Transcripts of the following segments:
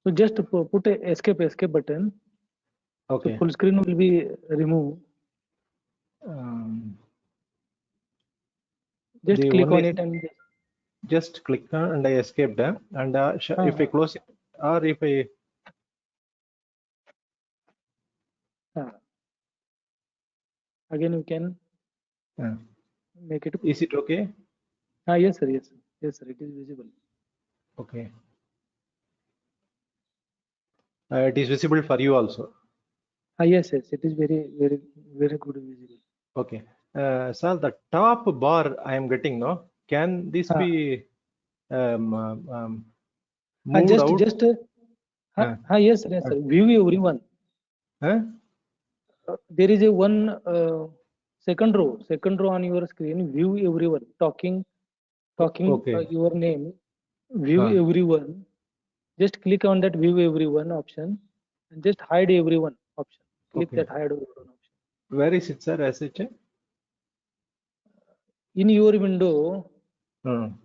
So just put a escape button. Okay. So full screen will be removed. Just click on it and just click and I escaped and if I close it or if I again you can make it. Is it okay? Yes sir, yes sir, it is visible. Okay. It is visible for you also. Yes, it is very good visible. Okay. Sir, the top bar I am getting, no? Can this be moved out? Yes sir. View everyone. There is a one second row on your screen. View everyone. Talking Okay. your name. View everyone. Just click on that view everyone option and just hide everyone option. Click that hide everyone option. Where is it, sir? SHA? In your window,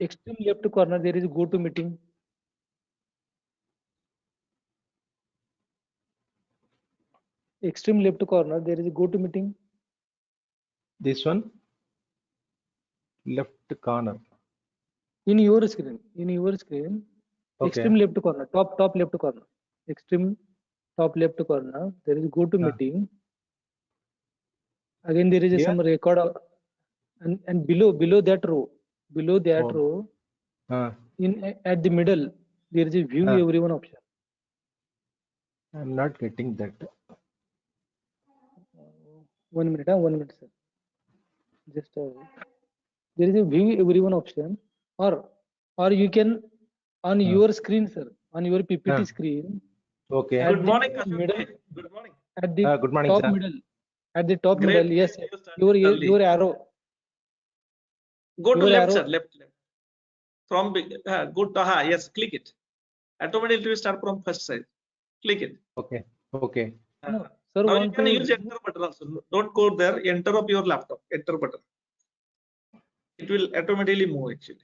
extreme left corner, there is go to meeting. Extreme left corner, there is go to meeting. This one? Left corner. In your screen, extreme left corner, top left corner, extreme top left corner, there is go to meeting. Again, there is some record and below that row, at the middle, there is a view everyone option. I'm not getting that. 1 minute, sir. Just there is a view everyone option, or you can on your screen, sir, on your PPT screen. Okay. Good morning, middle. Good morning. At the good morning, top sir. middle. At the top Great. middle, yes, sir. Your arrow. Go to left, sir. Left. From good to yes. Click it. Automatically it will start from first side. Click it. Okay. No, sir, now you can use enter button also. Don't go there. Enter of your laptop. Enter button. It will automatically move actually.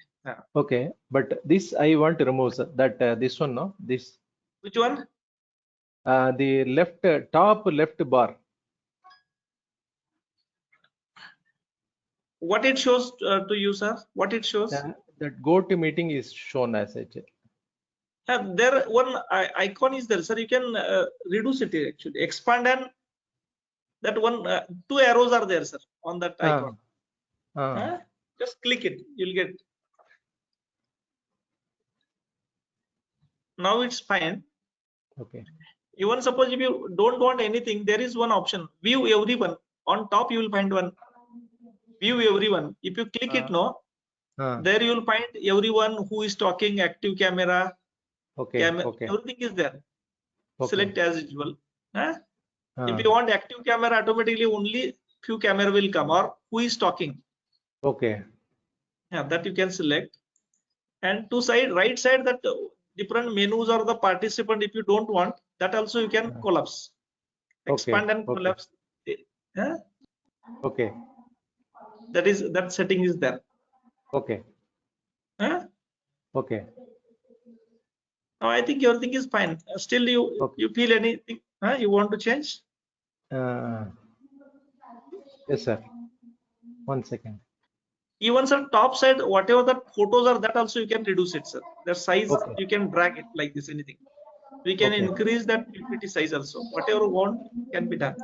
Okay, but this I want to remove, sir. That this one, no? This. Which one? The left top left bar. What it shows to you, sir? What it shows? That go to meeting is shown as such. There one icon is there, sir. You can reduce it actually. Expand and that one two arrows are there, sir, on that icon. Just click it. You'll get. Now it's fine. Okay. Even suppose if you don't want anything, there is one option. View everyone. On top you will find one. View everyone. If you click it, there you will find everyone who is talking, active camera. Okay. Everything is there. Select as usual. If you want active camera, automatically only few camera will come, or who is talking. Okay. That you can select. And right side, that different menus or the participant, if you don't want, that also you can collapse. Expand and collapse. Okay. That setting is there. Okay. Okay. Now I think everything is fine. Still you feel anything you want to change? Yes, sir. 1 second. Even sir, top side, whatever the photos are, that also you can reduce it, sir. The size you can drag it like this, anything. We can increase that PPT size also. Whatever you want can be done.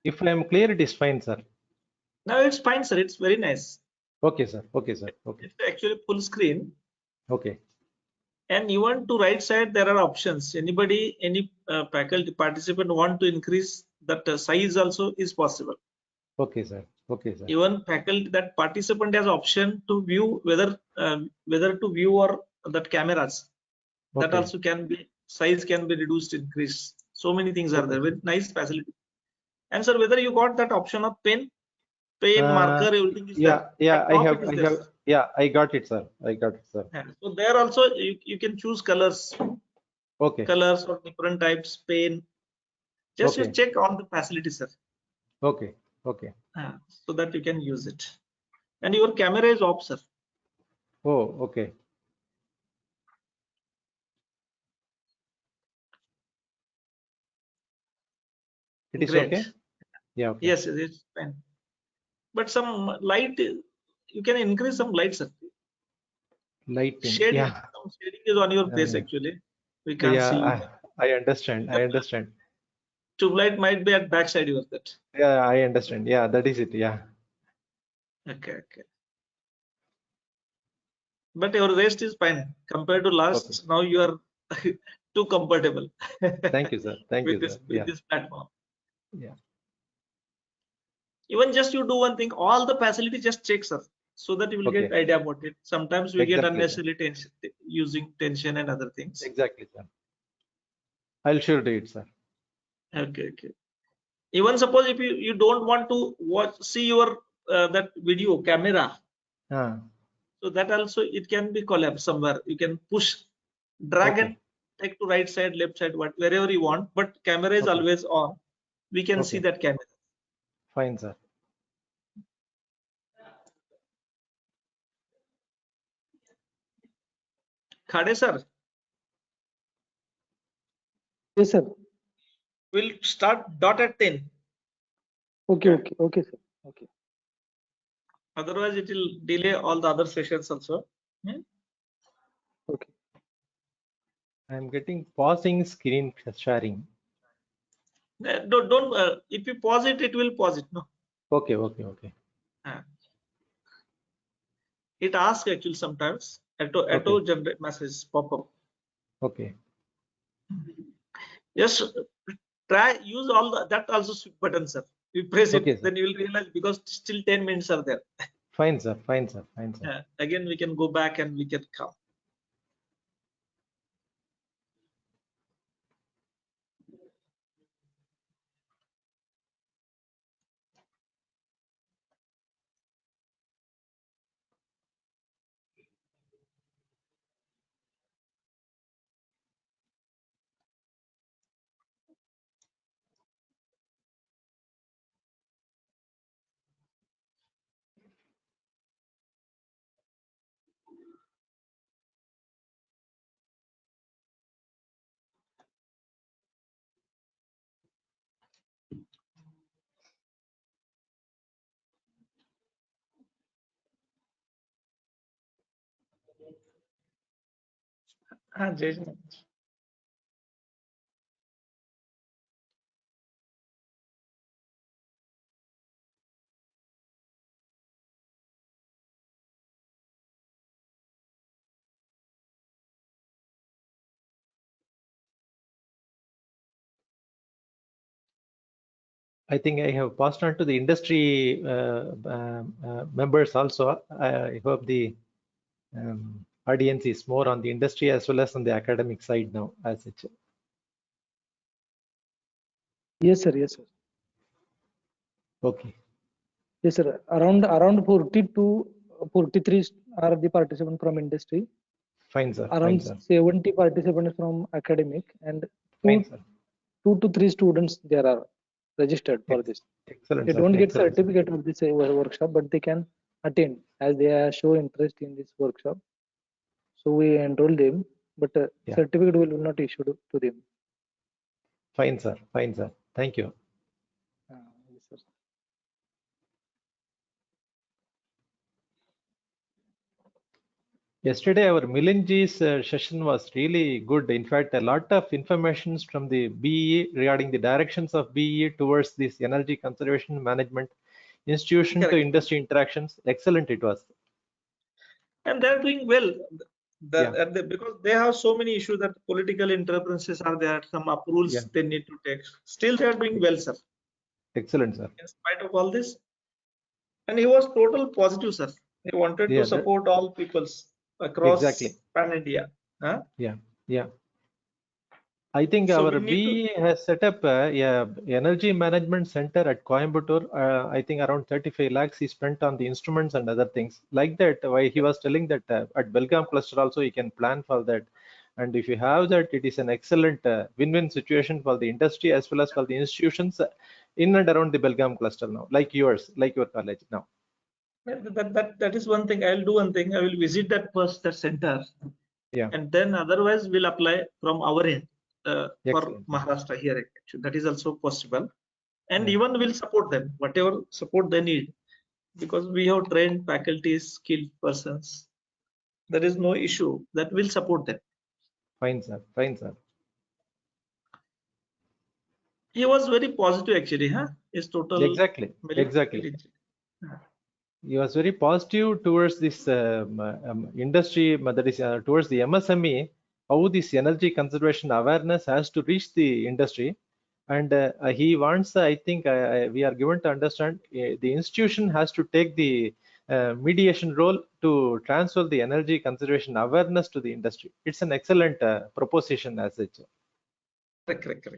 If I am clear, it is fine, sir. Now it's fine, sir. It's very nice. Okay, sir. Okay, sir. Okay. It's actually full screen. Okay. And even to right side, there are options. Anybody, any faculty participant want to increase that size also is possible. Okay, sir. Okay, sir. Even faculty, that participant has option to view whether to view or that cameras. That Okay. also can be, size can be reduced, increased. So many things are Okay. there with nice facility. And sir, whether you got that option of pen, marker, everything is Yeah, there. yeah, At I top have, it is there, sir. yeah, I got it, sir. I got it, sir. Yeah. So there also you can choose colors, Okay. colors or different types, pen. Just you Okay. check on the facility, sir. Okay. Okay. So that you can use it. And your camera is off, sir. Oh, okay. It is Great. okay? Yeah, okay. Yes, it's fine. But some light, you can increase some light, sir. Lighting. Shading, Yeah. some shading is on your face actually. We can't see you. Yeah, I understand. I understand. Tube light might be at backside of that. Yeah, I understand. Yeah, that is it. Yeah. Okay, okay. But your rest is fine compared to last. Okay. Now you are too comfortable. Thank you, sir. Thank you, sir. With Yeah. this platform. Yeah. Even just you do one thing, all the facility just check, sir, so that you will get Okay. idea about it. Sometimes we get Exactly, sir. unnecessarily tension, using tension and other things. Exactly, sir. I'll sure do it, sir. Okay, okay. Even suppose if you don't want to see your that video camera, so that also it can be collapsed somewhere. You can push, drag Okay. and take to right side, left side, wherever you want. But camera is Okay. always on. We can see Okay. that camera. Fine, sir. Khade sir, Yes, sir. we'll start dot at 10. Okay, okay, okay, sir. Okay. Otherwise, it will delay all the other sessions also. Okay. I'm getting pausing screen sharing. Don't if you pause it, it will pause it. No. Okay, okay, okay. It asks actually sometimes. Auto generate message pop up. Okay. Just try use all that also button, sir. You press Okay, it, sir. then you will realize because still 10 minutes are there. Fine, sir. Fine, sir. Fine, sir. Again, we can go back and we can come. Judgment. I think I have passed on to the industry members also. I hope the audience is more on the industry as well as on the academic side now as it. Yes, sir. Yes, sir. Okay. Yes, sir. Around 40 to 43 are the participants from industry. Fine, sir. Around Fine, sir. 70 participants from academic, and Fine, sir. 2 to 3 students there are registered for this. Excellent, They sir. don't get Excellent, certificate of this workshop, but they can attend as they show interest in this workshop. So we enroll them, but Yeah. certificate will not issue to them. Fine, sir. Fine, sir. Thank you. Yes, sir. Yesterday, our Milinji's session was really good. In fact, a lot of information from the BE regarding the directions of BE towards this energy conservation management institution to Correct. industry interactions. Excellent it was. And they're doing well. Yeah. Because they have so many issues that political interferences are there, some approvals Yeah. they need to take. Still, they are doing well, sir. Excellent, sir. In spite of all this, and he was total positive, sir. He wanted Yeah, to support all peoples across Exactly. pan India. Huh? Yeah. Yeah. I think So our we need to. BE has set up a energy management center at Coimbatore. I think around 35 lakhs he spent on the instruments and other things like that. Why he was telling that at Belgaum cluster also you can plan for that. And if you have that, it is an excellent win-win situation for the industry as well as for the institutions in and around the Belgaum cluster now, like yours, like your college now. That is one thing. I'll do one thing. I will visit that center. Yeah. And then otherwise we'll apply from our end for Excellent. Maharashtra here. Actually, that is also possible. And Yeah. even we'll support them, whatever support they need, because we have trained faculties, skilled persons. There is no issue that will support them. Fine, sir. Fine, sir. He was very positive actually, huh? His total Exactly. Exactly. He was very positive towards this industry, that is towards the MSME, how this energy conservation awareness has to reach the industry. And he wants, I think we are given to understand, the institution has to take the mediation role to transfer the energy conservation awareness to the industry. It's an excellent proposition as such. Correct.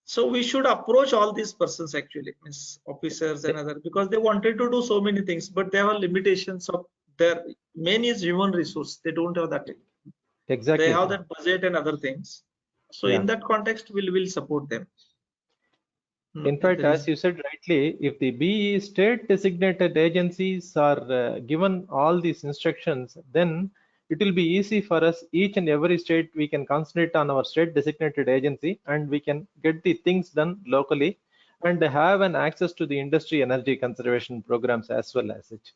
So we should approach all these persons actually, means officers and other, because they wanted to do so many things, but there are limitations of their main is human resource. They don't have that. Exactly. They have that budget and other things. So in that context, we will support them. In fact, as you said rightly, if the BE state designated agencies are given all these instructions, then it will be easy for us, each and every state, we can concentrate on our state designated agency and we can get the things done locally and have an access to the industry energy conservation programs as well as such.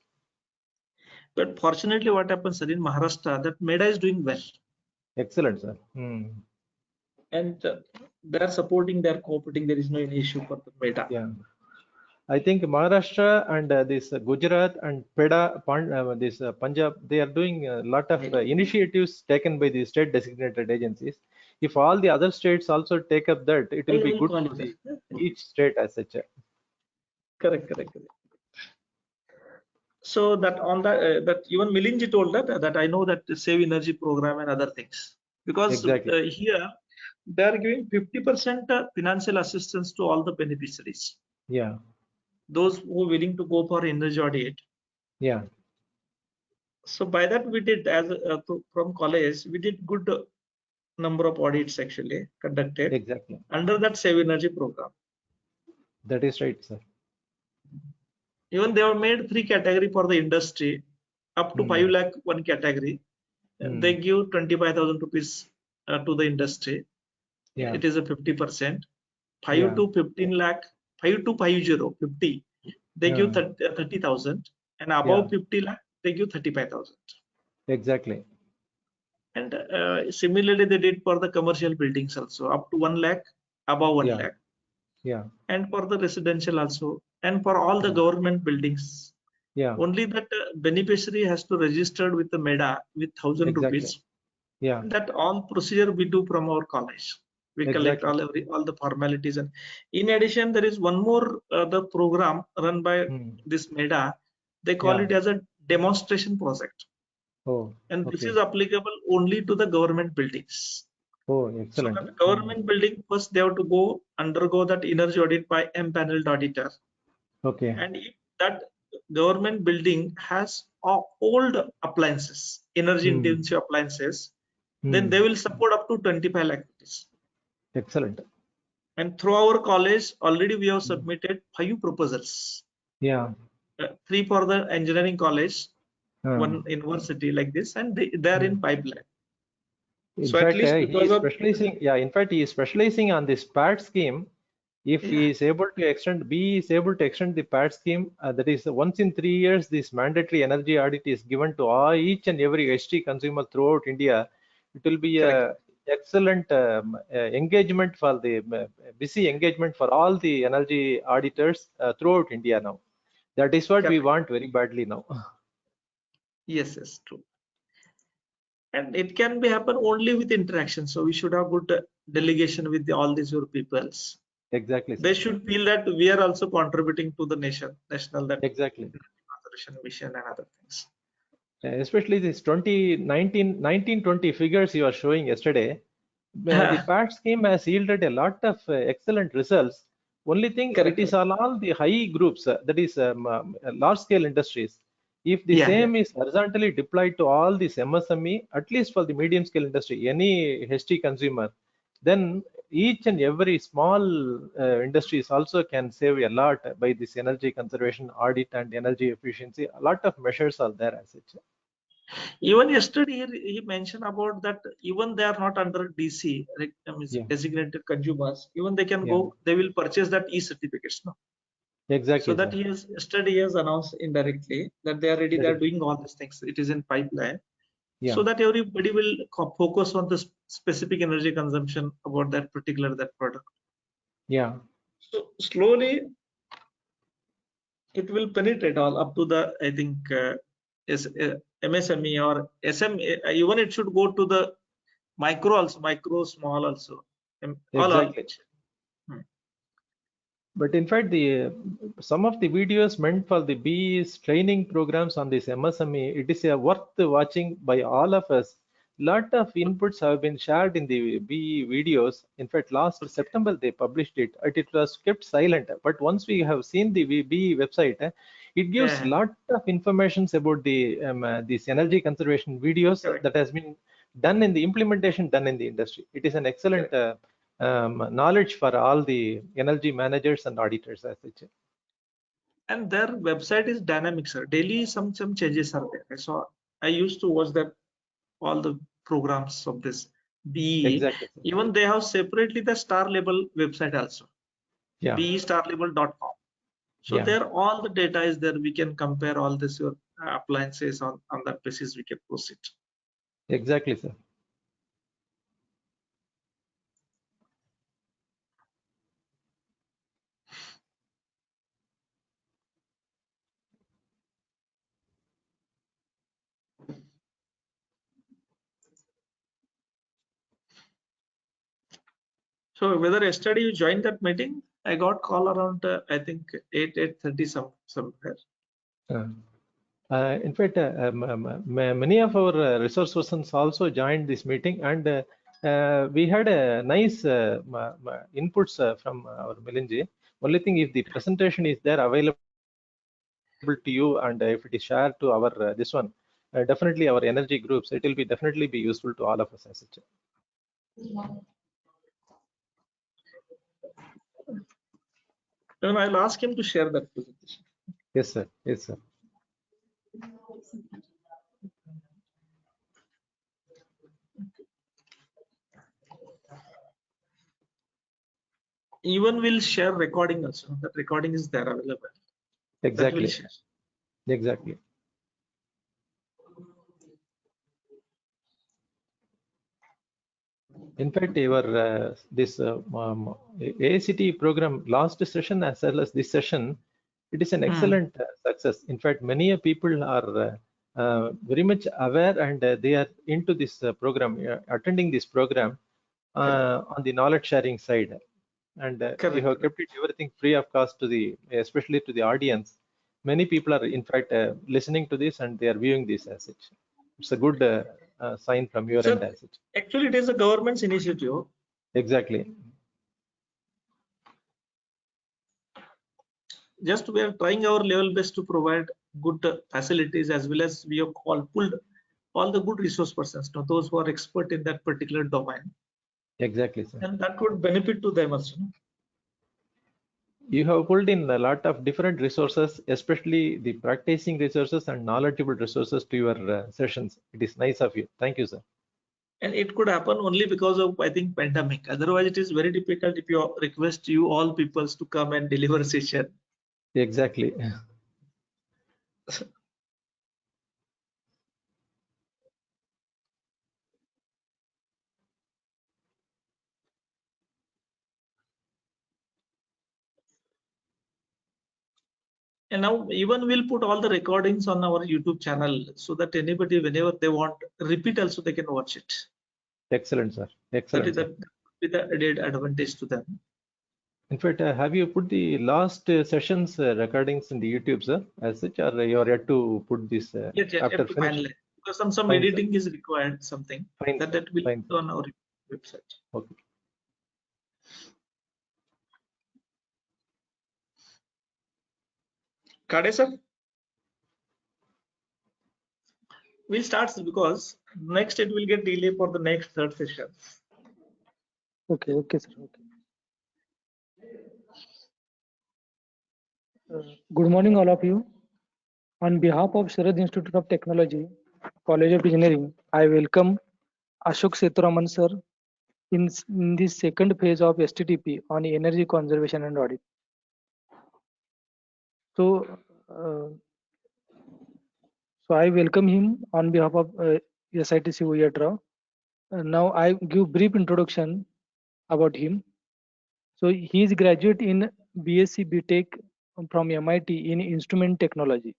But fortunately, what happens, sir, in Maharashtra, that MEDA is doing well. Excellent, sir. And they are supporting, they are cooperating. There is no any issue for the MEDA. Yeah. I think Maharashtra and this Gujarat and Punjab, they are doing a lot of initiatives taken by the state designated agencies. If all the other states also take up that, it will be good for the, each state as such. Correct. So that on that even Milinji told that I know that the Save Energy program and other things, because here they are giving 50% financial assistance to all the beneficiaries. Yeah. Those who are willing to go for energy audit. Yeah. So by that we did, as from college, we did good number of audits actually conducted. Exactly. Under that Save Energy program. That is right, sir. Even they have made 3 category for the industry, up to 5 lakh one category. They give 25,000 rupees to the industry. Yeah. It is a 50%. 5 to 15 lakh, 5 to 50, they give 30,000, and above 50 lakh, they give 35,000. Exactly. And similarly, they did for the commercial buildings also, up to 1 lakh, above 1 lakh. Yeah. And for the residential also, and for all the government buildings. Yeah. Only that beneficiary has to register with the MEDA with 1,000 rupees. Yeah. That all procedure we do from our college. We collect all the formalities, and in addition, there is one more the program run by this MEDA. They call it as a demonstration project. Oh. And this is applicable only to the government buildings. Oh, excellent. So the government building, first they have to undergo that energy audit by empaneled auditor. Okay. And if that government building has old appliances, energy intensive appliances, then they will support up to 25 lakh rupees. Excellent. And through our college, already we have submitted 5 proposals. Yeah. 3 for the engineering college, 1 university like this, and they are in pipeline. In fact, he is specializing. Yeah, in fact, he is specializing on this PAT scheme. If he is able to extend, BE is able to extend the PAT scheme, that is once in 3 years, this mandatory energy audit is given to each and every HT consumer throughout India. It will be a excellent engagement for the busy engagement for all the energy auditors throughout India now. That is what we want very badly now. Yes, yes, true. And it can be happen only with interaction. So we should have good delegation with all these your peoples. Exactly. They should feel that we are also contributing to the national that exactly conservation mission and other things. Especially this 1920 figures you are showing yesterday, the PAT scheme has yielded a lot of excellent results. Only thing, it is all the high groups, that is large scale industries. If the same is horizontally deployed to all this MSME, at least for the medium scale industry, any HT consumer, then each and every small industries also can save a lot by this energy conservation audit and energy efficiency. A lot of measures are there as such. Even yesterday he mentioned about that even they are not under DC, designated consumers, even they can go, they will purchase that e-certificates. No? Exactly. So that yesterday he has announced indirectly that they are ready, they are doing all these things. It is in pipeline. So that everybody will focus on the specific energy consumption about that particular product. So slowly it will penetrate all up to the, I think, MSME or SME. Even it should go to the micro also, micro, small also. Exactly. But in fact, some of the videos meant for the BE's training programs on this MSME, it is worth watching by all of us. Lot of inputs have been shared in the BE videos. In fact, last September they published it. It was kept silent. But once we have seen the BE website, it gives lot of information about the this energy conservation videos that has been done in the implementation done in the industry. It is an excellent knowledge for all the energy managers and auditors as such. And their website is dynamic, sir. Daily some changes are there. I used to watch that all the programs of this BE. Exactly. Even they have separately the star label website also. BEstarlabel.com. So there all the data is there. We can compare all this your appliances on that basis we can proceed. Exactly, sir. So whether yesterday you joined that meeting, I got call around I think 8:30 somewhere. In fact, many of our resource persons also joined this meeting, and we had a nice inputs from our Milinji. Only thing, if the presentation is there available to you, and if it is shared to our this one, definitely our energy groups, it will be definitely be useful to all of us as such. Then I'll ask him to share that presentation. Yes, sir. Yes, sir. Even we'll share recording also. That recording is there available. Exactly. Exactly. In fact, your this AICTE program last session as well as this session, it is an excellent success. In fact, many people are very much aware, and they are into this program, attending this program on the knowledge sharing side. And you have kept it everything free of cost to the, especially to the audience. Many people are in fact listening to this, and they are viewing this as such. It's a good sign from your end as such. Actually, it is a government's initiative. Exactly. Just we are trying our level best to provide good facilities, as well as we have pulled all the good resource persons, those who are expert in that particular domain. Exactly, sir. And that would benefit to them also. You have pulled in a lot of different resources, especially the practicing resources and knowledgeable resources to your sessions. It is nice of you. Thank you, sir. And it could happen only because of, I think, pandemic. Otherwise, it is very difficult if you request you all peoples to come and deliver session. Exactly. And now even we'll put all the recordings on our YouTube channel so that anybody, whenever they want repeat, also they can watch it. Excellent, sir. That Excellent, is sir. the added advantage to them. In fact, have you put the last sessions recordings in the YouTube, sir, as such, or you are yet to put this Yes, yes, after have to finish? finalize. Because some Fine, sir. editing is required, something Fine, that sir. will Fine, be sir. on our website. Okay. Kade sir? We'll start because next it will get delay for the next third session. Okay, okay, sir. Okay. Good morning, all of you. On behalf of Sharad Institute of Technology, College of Engineering, I welcome Ashok Seturaman sir in this second phase of STTP on energy conservation and audit. So, I welcome him on behalf of SITC Uyatra. Now I give brief introduction about him. So he is graduate in BSc BTech from MIT in instrument technology.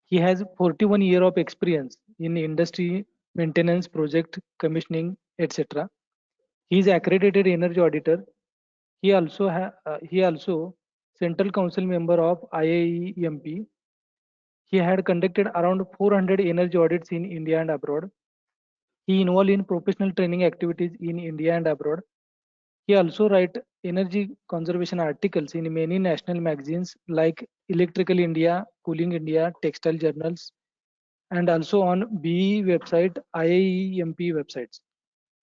He has 41 years of experience in industry, maintenance, project, commissioning, etc. He is accredited energy auditor. He also Central Council member of IAEMP. He had conducted around 400 energy audits in India and abroad. He involved in professional training activities in India and abroad. He also write energy conservation articles in many national magazines like Electrical India, Cooling India, Textile Journals, and also on BE website, IAEMP websites.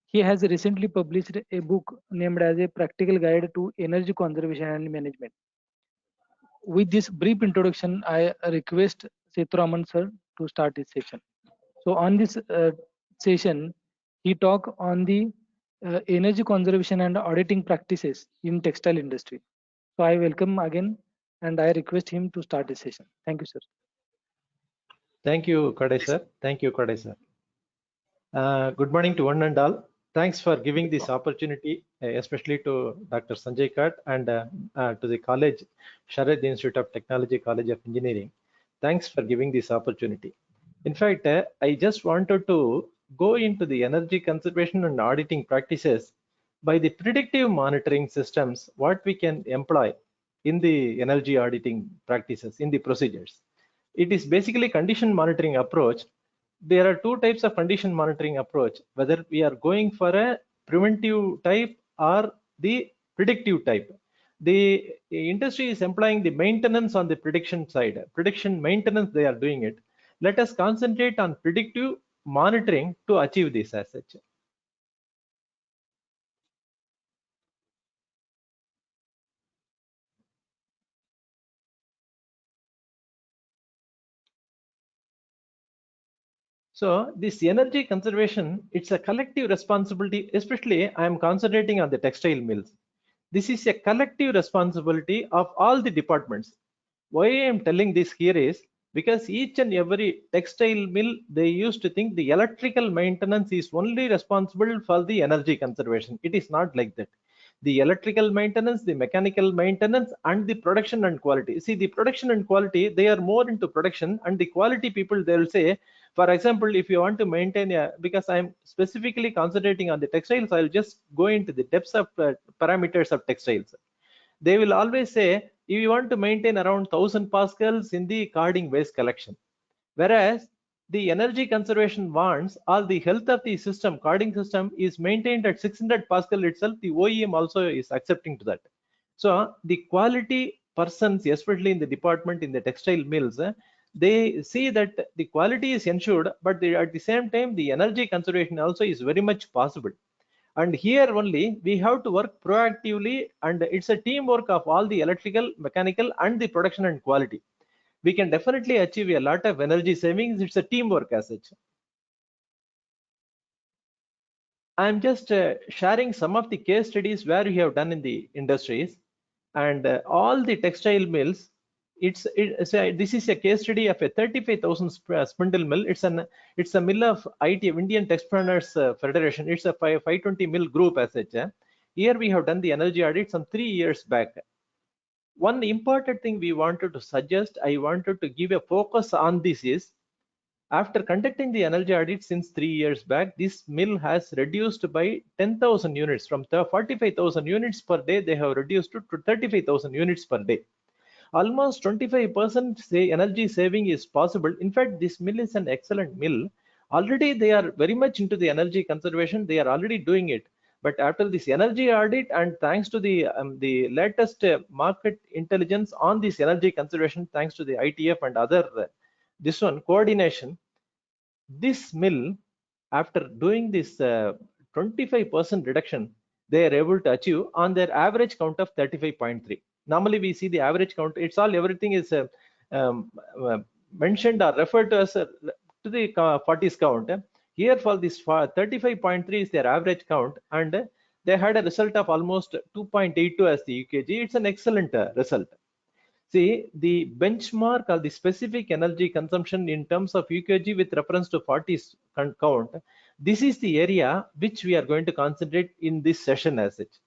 He has recently published a book named as a Practical Guide to Energy Conservation and Management. With this brief introduction, I request Seturaman sir to start his session. So on this session, he talk on the energy conservation and auditing practices in textile industry. So I welcome again and I request him to start the session. Thank you, sir. Thank you, Kade sir. Thank you, Kade sir. Good morning to one and all. Thanks for giving this opportunity, especially to Dr. Sanjay Khat and to the college, Sharad Institute of Technology, College of Engineering. Thanks for giving this opportunity. In fact, I just wanted to go into the energy conservation and auditing practices by the predictive monitoring systems, what we can employ in the energy auditing practices, in the procedures. It is basically condition monitoring approach. There are two types of condition monitoring approach, whether we are going for a preventive type or the predictive type. The industry is employing the maintenance on the prediction side. Prediction maintenance, they are doing it. Let us concentrate on predictive monitoring to achieve this as such. So this energy conservation, it's a collective responsibility, especially I am concentrating on the textile mills. This is a collective responsibility of all the departments. Why I am telling this here is because each and every textile mill, they used to think the electrical maintenance is only responsible for the energy conservation. It is not like that. The electrical maintenance, the mechanical maintenance, and the production and quality. See, the production and quality, they are more into production, and the quality people, they will say, for example, if you want to maintain because I'm specifically concentrating on the textiles, I'll just go into the depths of parameters of textiles. They will always say, if you want to maintain around 1000 pascals in the carding waste collection, whereas the energy conservation wants or the health of the system, carding system, is maintained at 600 pascal itself. The OEM also is accepting to that. So the quality persons, especially in the department in the textile mills, they see that the quality is ensured, but at the same time, the energy conservation also is very much possible. And here only we have to work proactively, and it's a teamwork of all the electrical, mechanical, and the production and quality. We can definitely achieve a lot of energy savings. It's a teamwork as such. I'm just sharing some of the case studies where we have done in the industries, and all the textile mills. This is a case study of a 35,000 spindle mill. It's a mill of ITF, Indian Textpreneurs Federation. It's a 520 mill group as such. Here we have done the energy audit some 3 years back. One important thing we wanted to suggest, I wanted to give a focus on this is, after conducting the energy audit since 3 years back, this mill has reduced by 10,000 units. From 45,000 units per day, they have reduced to 35,000 units per day. Almost 25% say energy saving is possible. In fact, this mill is an excellent mill. Already they are very much into the energy conservation. They are already doing it. But after this energy audit, and thanks to the latest market intelligence on this energy conservation, thanks to the ITF and other coordination, this mill, after doing this 25% reduction, they are able to achieve on their average count of 35.3. Normally we see the average count, it's all, everything is mentioned or referred to as to the 40s count. Here for this 35.3 is their average count, and they had a result of almost 2.82 as the UKG. It's an excellent result. See, the benchmark or the specific energy consumption in terms of UKG with reference to 40s count, this is the area which we are going to concentrate in this session as such.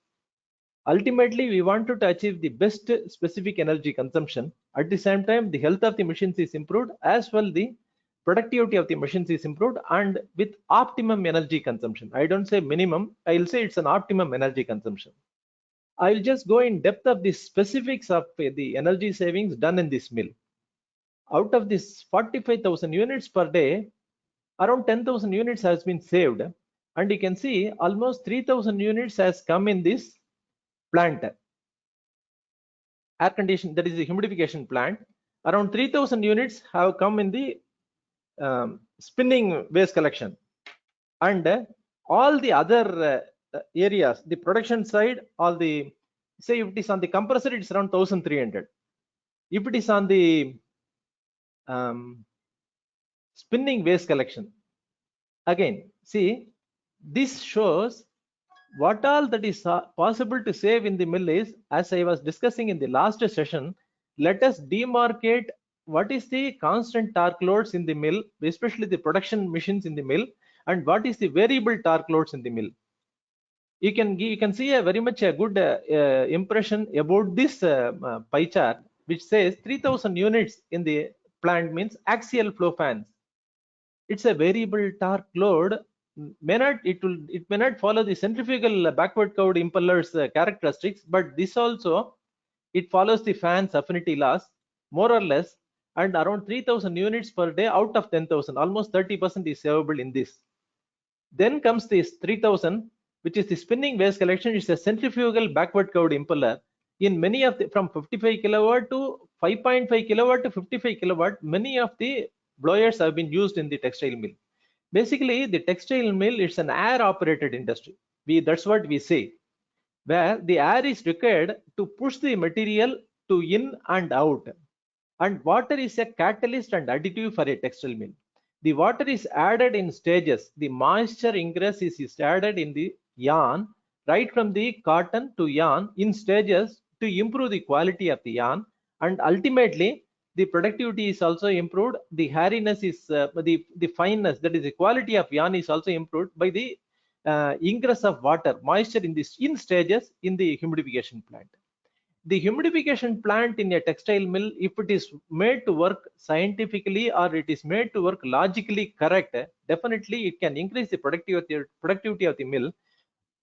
Ultimately, we wanted to achieve the best specific energy consumption. At the same time, the health of the machines is improved, as well the productivity of the machines is improved, and with optimum energy consumption. I don't say minimum, I'll say it's an optimum energy consumption. I'll just go in depth of the specifics of the energy savings done in this mill. Out of this 45,000 units per day, around 10,000 units has been saved, and you can see almost 3,000 units has come in this plant, air condition, that is the humidification plant. Around 3,000 units have come in the spinning waste collection, and all the other areas, the production side, all the, say if it is on the compressor, it's around 1,300. If it is on the spinning waste collection, again, see, this shows what all that is possible to save in the mill is, as I was discussing in the last session, let us demarcate what is the constant torque loads in the mill, especially the production machines in the mill, and what is the variable torque loads in the mill. You can see a very much a good impression about this pie chart, which says 3,000 units in the plant means axial flow fans. It's a variable torque load. It may not follow the centrifugal backward curved impellers characteristics, but this also, it follows the fan's affinity laws more or less, and around 3,000 units per day out of 10,000, almost 30% is savable in this. Then comes this 3,000, which is the spinning waste collection. It's a centrifugal backward curved impeller. In many of the, from 55 kilowatt to 5.5 kilowatt to 55 kilowatt, many of the blowers have been used in the textile mill. Basically, the textile mill is an air operated industry. That's what we say, where the air is required to push the material to in and out, and water is a catalyst and additive for a textile mill. The water is added in stages. The moisture ingress is added in the yarn, right from the cotton to yarn, in stages to improve the quality of the yarn, and ultimately the productivity is also improved. The hairiness is the fineness, that is the quality of yarn, is also improved by the ingress of water, moisture in stages in the humidification plant. The humidification plant in a textile mill, if it is made to work scientifically or it is made to work logically correct, definitely it can increase the productivity of the mill.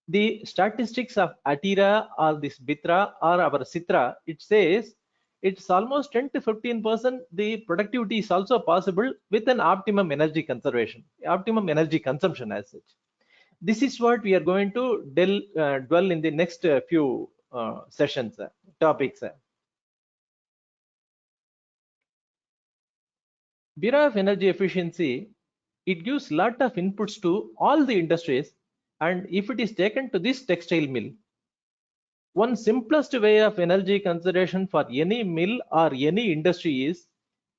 The statistics of ATIRA or this BITRA or our CITRA, it says it's almost 10 to 15%. The productivity is also possible with an optimum energy conservation, optimum energy consumption as such. This is what we are going to dwell in the next few sessions, topics. Bureau of Energy Efficiency, it gives lot of inputs to all the industries, and if it is taken to this textile mill, one simplest way of energy conservation for any mill or any industry is,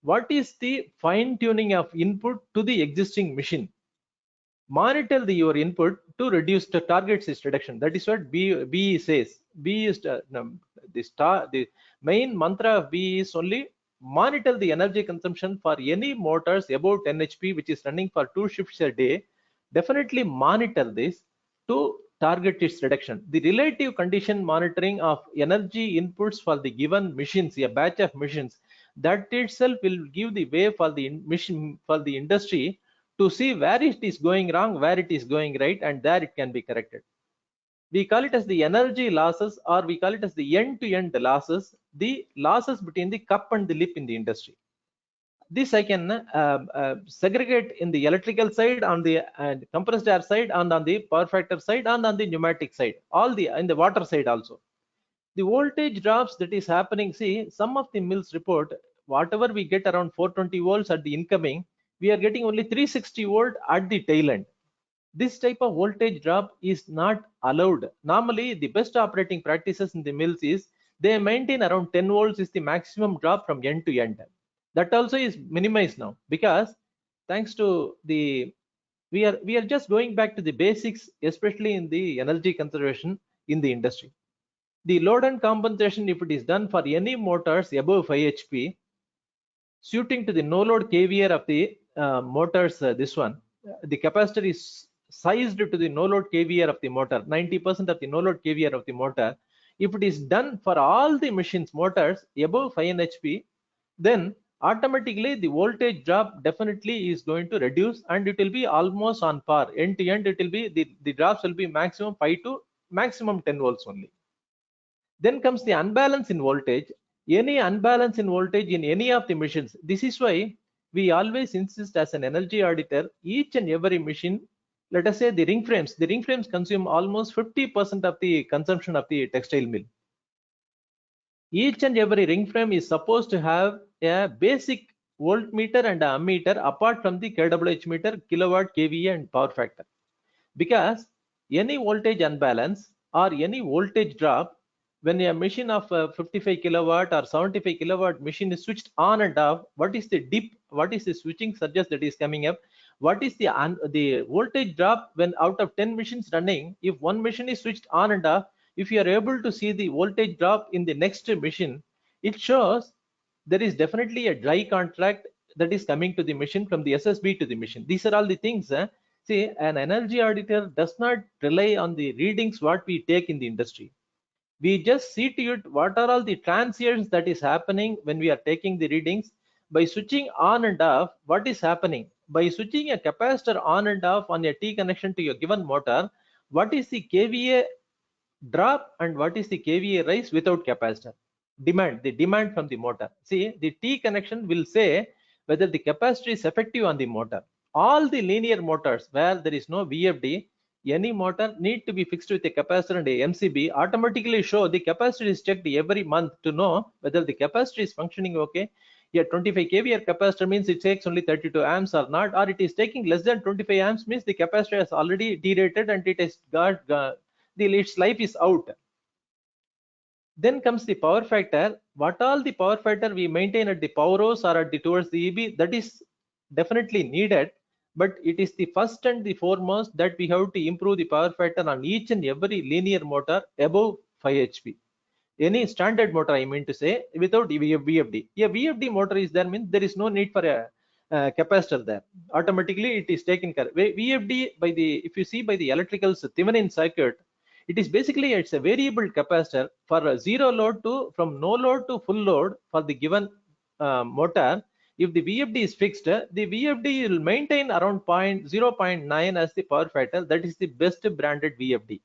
what is the fine tuning of input to the existing machine? monitor your input to reduce the target its reduction. That is what B says. B is the main mantra of B is only monitor the energy consumption for any motors above 10 HP which is running for 2 shifts a day. Definitely monitor this to target its reduction. The relative condition monitoring of energy inputs for the given machines, a batch of machines, that itself will give the way for the industry to see where it is going wrong, where it is going right, and there it can be corrected. We call it as the energy losses, or we call it as the end-to-end losses, the losses between the cup and the lip in the industry. This I can segregate in the electrical side, on the compressed air side, and on the power factor side, and on the pneumatic side, all the in the water side also. The voltage drops that is happening, see, some of the mills report whatever we get around 420 volts at the incoming, we are getting only 360 volt at the tail end. This type of voltage drop is not allowed. Normally, the best operating practices in the mills is they maintain around 10 volts is the maximum drop from end to end. That also is minimized now, because thanks to the we are just going back to the basics, especially in the energy conservation in the industry. The load and compensation, if it is done for any motors above 5 HP, suiting to the no load KVR of the motors, this one, the capacitor is sized to the no load KVR of the motor, 90% of the no load KVR of the motor. If it is done for all the machines, motors above 5 HP, then automatically the voltage drop definitely is going to reduce, and it will be almost on par. End to end, it will be the drops will be maximum 5 to maximum 10 volts only. Then comes the unbalance in voltage. Any unbalance in voltage in any of the machines. This is why we always insist as an energy auditor, each and every machine, let us say the ring frames consume almost 50% of the consumption of the textile mill. Each and every ring frame is supposed to have a basic voltmeter and an ammeter apart from the kWh meter, kilowatt, kVA and power factor. Because any voltage unbalance or any voltage drop, when a machine of 55 kilowatt or 75 kilowatt machine is switched on and off, what is the dip, what is the switching surges that is coming up, what is the voltage drop when out of 10 machines running, if one machine is switched on and off, if you are able to see the voltage drop in the next machine, it shows there is definitely a dry contract that is coming to the machine from the SSB to the machine. These are all the things. See, an energy auditor does not rely on the readings what we take in the industry. We just see to it what are all the transients that is happening when we are taking the readings. By switching on and off, what is happening? By switching a capacitor on and off on a T connection to your given motor, what is the kVA drop and what is the kVA rise without capacitor? The demand from the motor. See, the T connection will say whether the capacitor is effective on the motor. All the linear motors where there is no VFD, any motor need to be fixed with a capacitor and a MCB, automatically show the capacitor is checked every month to know whether the capacitor is functioning okay. Yeah, 25 kVA capacitor means it takes only 32 amps or not, or it is taking less than 25 amps means the capacitor has already derated and it has got its life is out. Then comes the power factor. What all the power factor we maintain at the power house or at the towards the EB, that is definitely needed, but it is the first and the foremost that we have to improve the power factor on each and every linear motor above 5 HP. Any standard motor, I mean to say, without VFD. A VFD motor is there means there is no need for a capacitor there. Automatically it is taken care. VFD, by the, if you see by the electrical Thevenin circuit, it is basically, it's a variable capacitor for zero load to, from no load to full load for the given motor. If the VFD is fixed, the VFD will maintain around 0.9 as the power factor. That is the best branded VFD.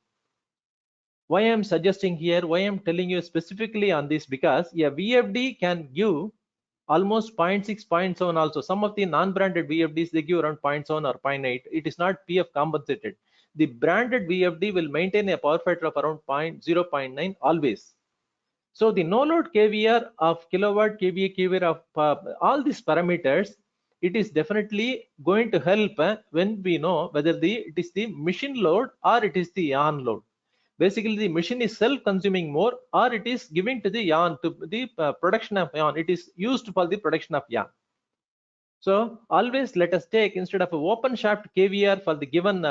Why I am suggesting here, why I am telling you specifically on this, because a VFD can give almost 0.6, 0.7 also. Some of the non-branded VFDs, they give around 0.7 or 0.8. It is not PF compensated. The branded VFD will maintain a power factor of around 0.9 always. So the no load KVR of kilowatt, kVA, KVR of all these parameters, it is definitely going to help when we know whether it is the machine load or it is the yarn load. Basically, the machine is self-consuming more, or it is giving to the yarn, to the production of yarn. It is used for the production of yarn. So always let us take, instead of an open shaft KVR for the given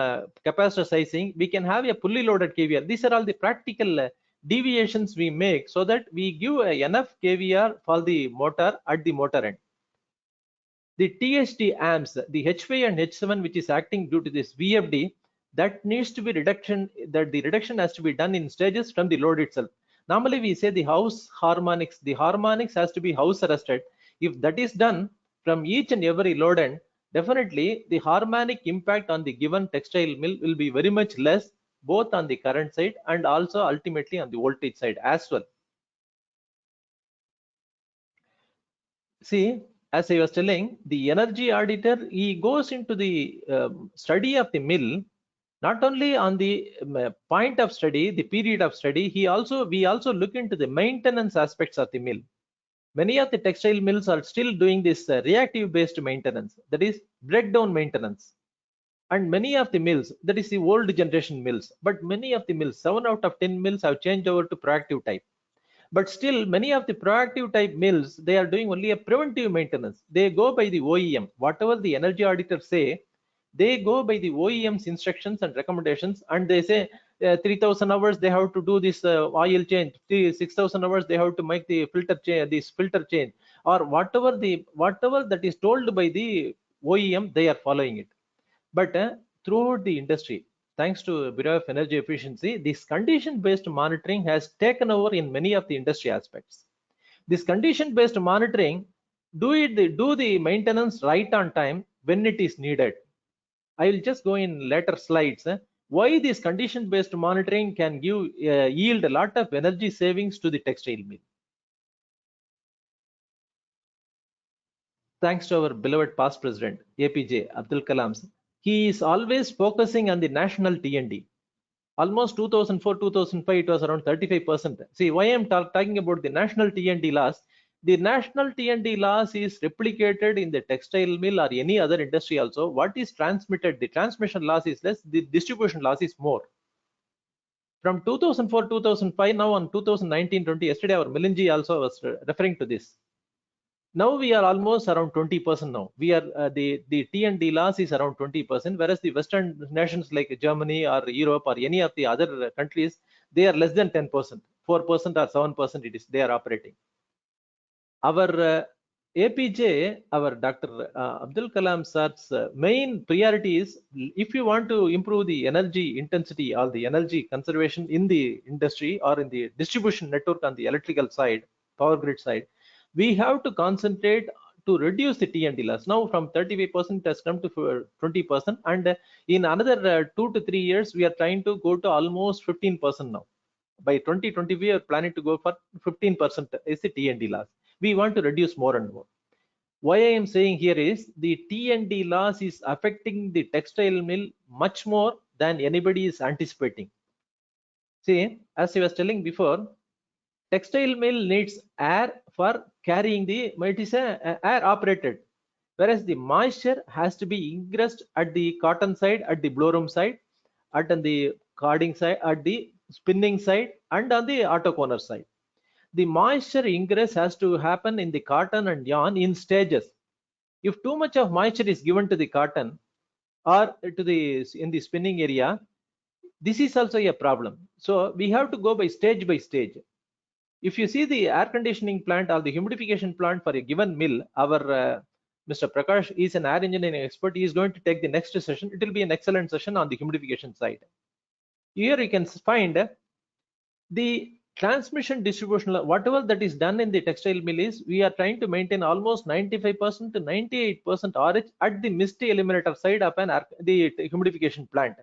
capacitor sizing, we can have a fully loaded KVR. These are all the practical deviations we make so that we give enough KVR for the motor at the motor end. The THD amps, the H5 and H7, which is acting due to this VFD, that needs to be reduction, that the reduction has to be done in stages from the load itself. Normally we say the house harmonics, the harmonics has to be house arrested. If that is done from each and every load end, definitely the harmonic impact on the given textile mill will be very much less, both on the current side and also ultimately on the voltage side as well. See, as I was telling, the energy auditor, he goes into the study of the mill, not only on the point of study, the period of study, we also look into the maintenance aspects of the mill. Many of the textile mills are still doing this reactive based maintenance, that is breakdown maintenance. And many of the mills, that is the old generation mills, but many of the mills, 7 out of 10 mills have changed over to proactive type. But still many of the proactive type mills, they are doing only a preventive maintenance. They go by the OEM, whatever the energy auditors say, they go by the OEM's instructions and recommendations, and they say 3000 hours they have to do this oil change, 6000 hours they have to make the filter change, this filter change, or whatever that is told by the OEM, they are following it. But throughout the industry, thanks to Bureau of Energy Efficiency, this condition-based monitoring has taken over in many of the industry aspects. This condition-based monitoring, do the maintenance right on time when it is needed. I will just go in later slides. Why this condition-based monitoring can give yield a lot of energy savings to the textile mill. Thanks to our beloved past president, APJ Abdul Kalam. He is always focusing on the national T&D. Almost 2004-2005, it was around 35%. See, why I'm talking about the national T&D loss? The national T&D loss is replicated in the textile mill or any other industry also. What is transmitted? The transmission loss is less, the distribution loss is more. From 2004-2005, now on 2019-20, yesterday our Milinji also was referring to this. Now we are almost around 20% now. We are the T&D loss is around 20%, whereas the Western nations like Germany or Europe or any of the other countries, they are less than 10%, 4% or 7% it is they are operating. Our APJ, our Dr. Abdul Kalam sir's main priority is, if you want to improve the energy intensity or the energy conservation in the industry or in the distribution network on the electrical side, power grid side, we have to concentrate to reduce the T&D loss. Now from 35% it has come to 20%, and in another 2 to 3 years we are trying to go to almost 15% now. By 2020 we are planning to go for 15% is the T&D loss. We want to reduce more and more. Why I am saying here is the T&D loss is affecting the textile mill much more than anybody is anticipating. See, as I was telling before, textile mill needs air for carrying the, it is air operated, whereas the moisture has to be ingressed at the cotton side, at the blowroom side, at the carding side, at the spinning side, and on the autoconer side. The moisture ingress has to happen in the cotton and yarn in stages. If too much of moisture is given to the cotton or to the in the spinning area, this is also a problem. So we have to go by stage. If you see the air conditioning plant or the humidification plant for a given mill, our Mr. Prakash is an air engineering expert. He is going to take the next session. It will be an excellent session on the humidification side. Here you can find the transmission distribution, whatever that is done in the textile mill is, we are trying to maintain almost 95% to 98% RH at the mist eliminator side of the humidification plant.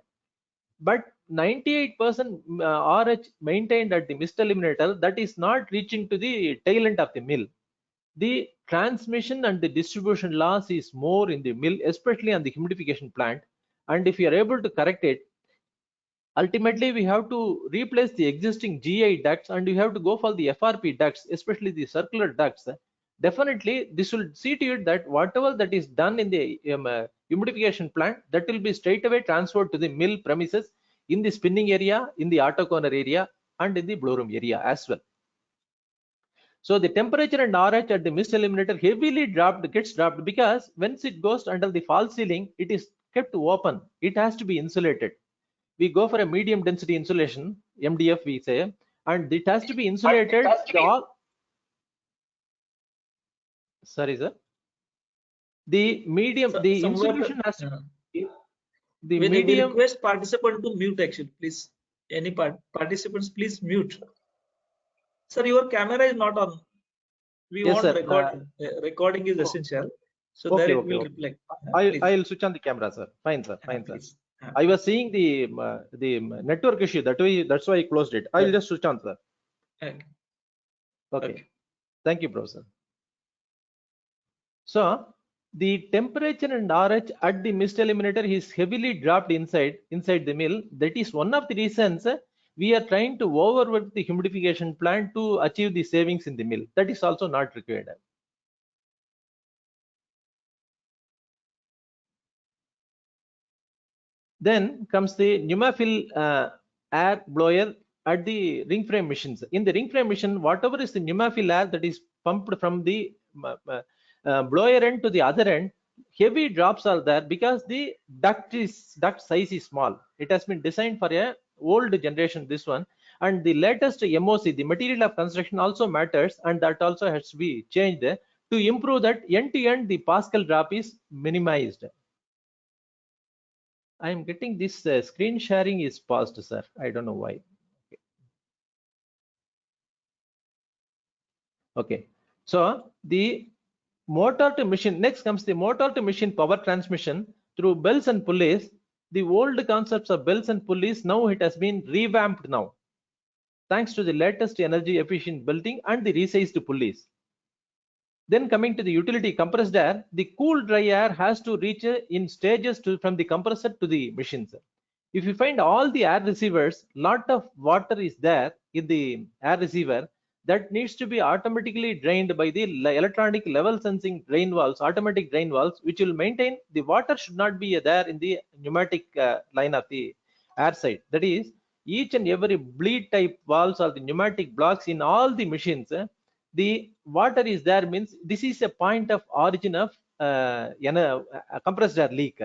But 98% RH maintained at the mist eliminator, that is not reaching to the tail end of the mill. The transmission and the distribution loss is more in the mill, especially on the humidification plant. And if you are able to correct it, ultimately we have to replace the existing GI ducts and we have to go for the FRP ducts, especially the circular ducts. Definitely this will see to it that whatever that is done in the humidification plant, that will be straight away transferred to the mill premises in the spinning area, in the autoconer area, and in the blowroom area as well. So the temperature and RH at the mist eliminator heavily gets dropped, because once it goes under the false ceiling, it is kept open. It has to be insulated. We go for a medium density insulation, MDF we say, and it has to be insulated. Sorry, sir. The medium, So, the insulation has to be, the we medium. request participant to mute actually, please. Any participants, please mute. Sir, your camera is not on. We Yes, want sir. recording. Recording is essential. So Okay, there it okay, will okay. reflect. I'll switch on the camera, sir. Fine, sir. Fine, sir. Please. I was seeing the network issue. That's why I closed it. I'll just switch on, sir. Okay. Thank you, professor. So the temperature and RH at the mist eliminator is heavily dropped inside the mill. That is one of the reasons we are trying to overwork the humidification plant to achieve the savings in the mill. That is also not required. Then comes the pneumafill air blower at the ring frame machines. In the ring frame machine, whatever is the pneumafill air that is pumped from the blower end to the other end, heavy drops are there because the duct size is small. It has been designed for a old generation, this one, and the latest MOC, the material of construction, also matters, and that also has to be changed to improve that end to end the Pascal drop is minimized. I am getting this screen sharing is paused, sir. I don't know why. Okay. So the motor to machine, next comes the motor to machine power transmission through bells and pulleys. The old concepts of bells and pulleys, now it has been revamped now, thanks to the latest energy efficient belting and the resized pulleys. Then coming to the utility compressed air, the cool dry air has to reach in stages from the compressor to the machines. If you find all the air receivers, lot of water is there in the air receiver, that needs to be automatically drained by the electronic level sensing drain valves, automatic drain valves, which will maintain the water should not be there in the pneumatic line of the air side. That is, each and every bleed type valves or the pneumatic blocks in all the machines, the water is there, means this is a point of origin of a compressed air leak.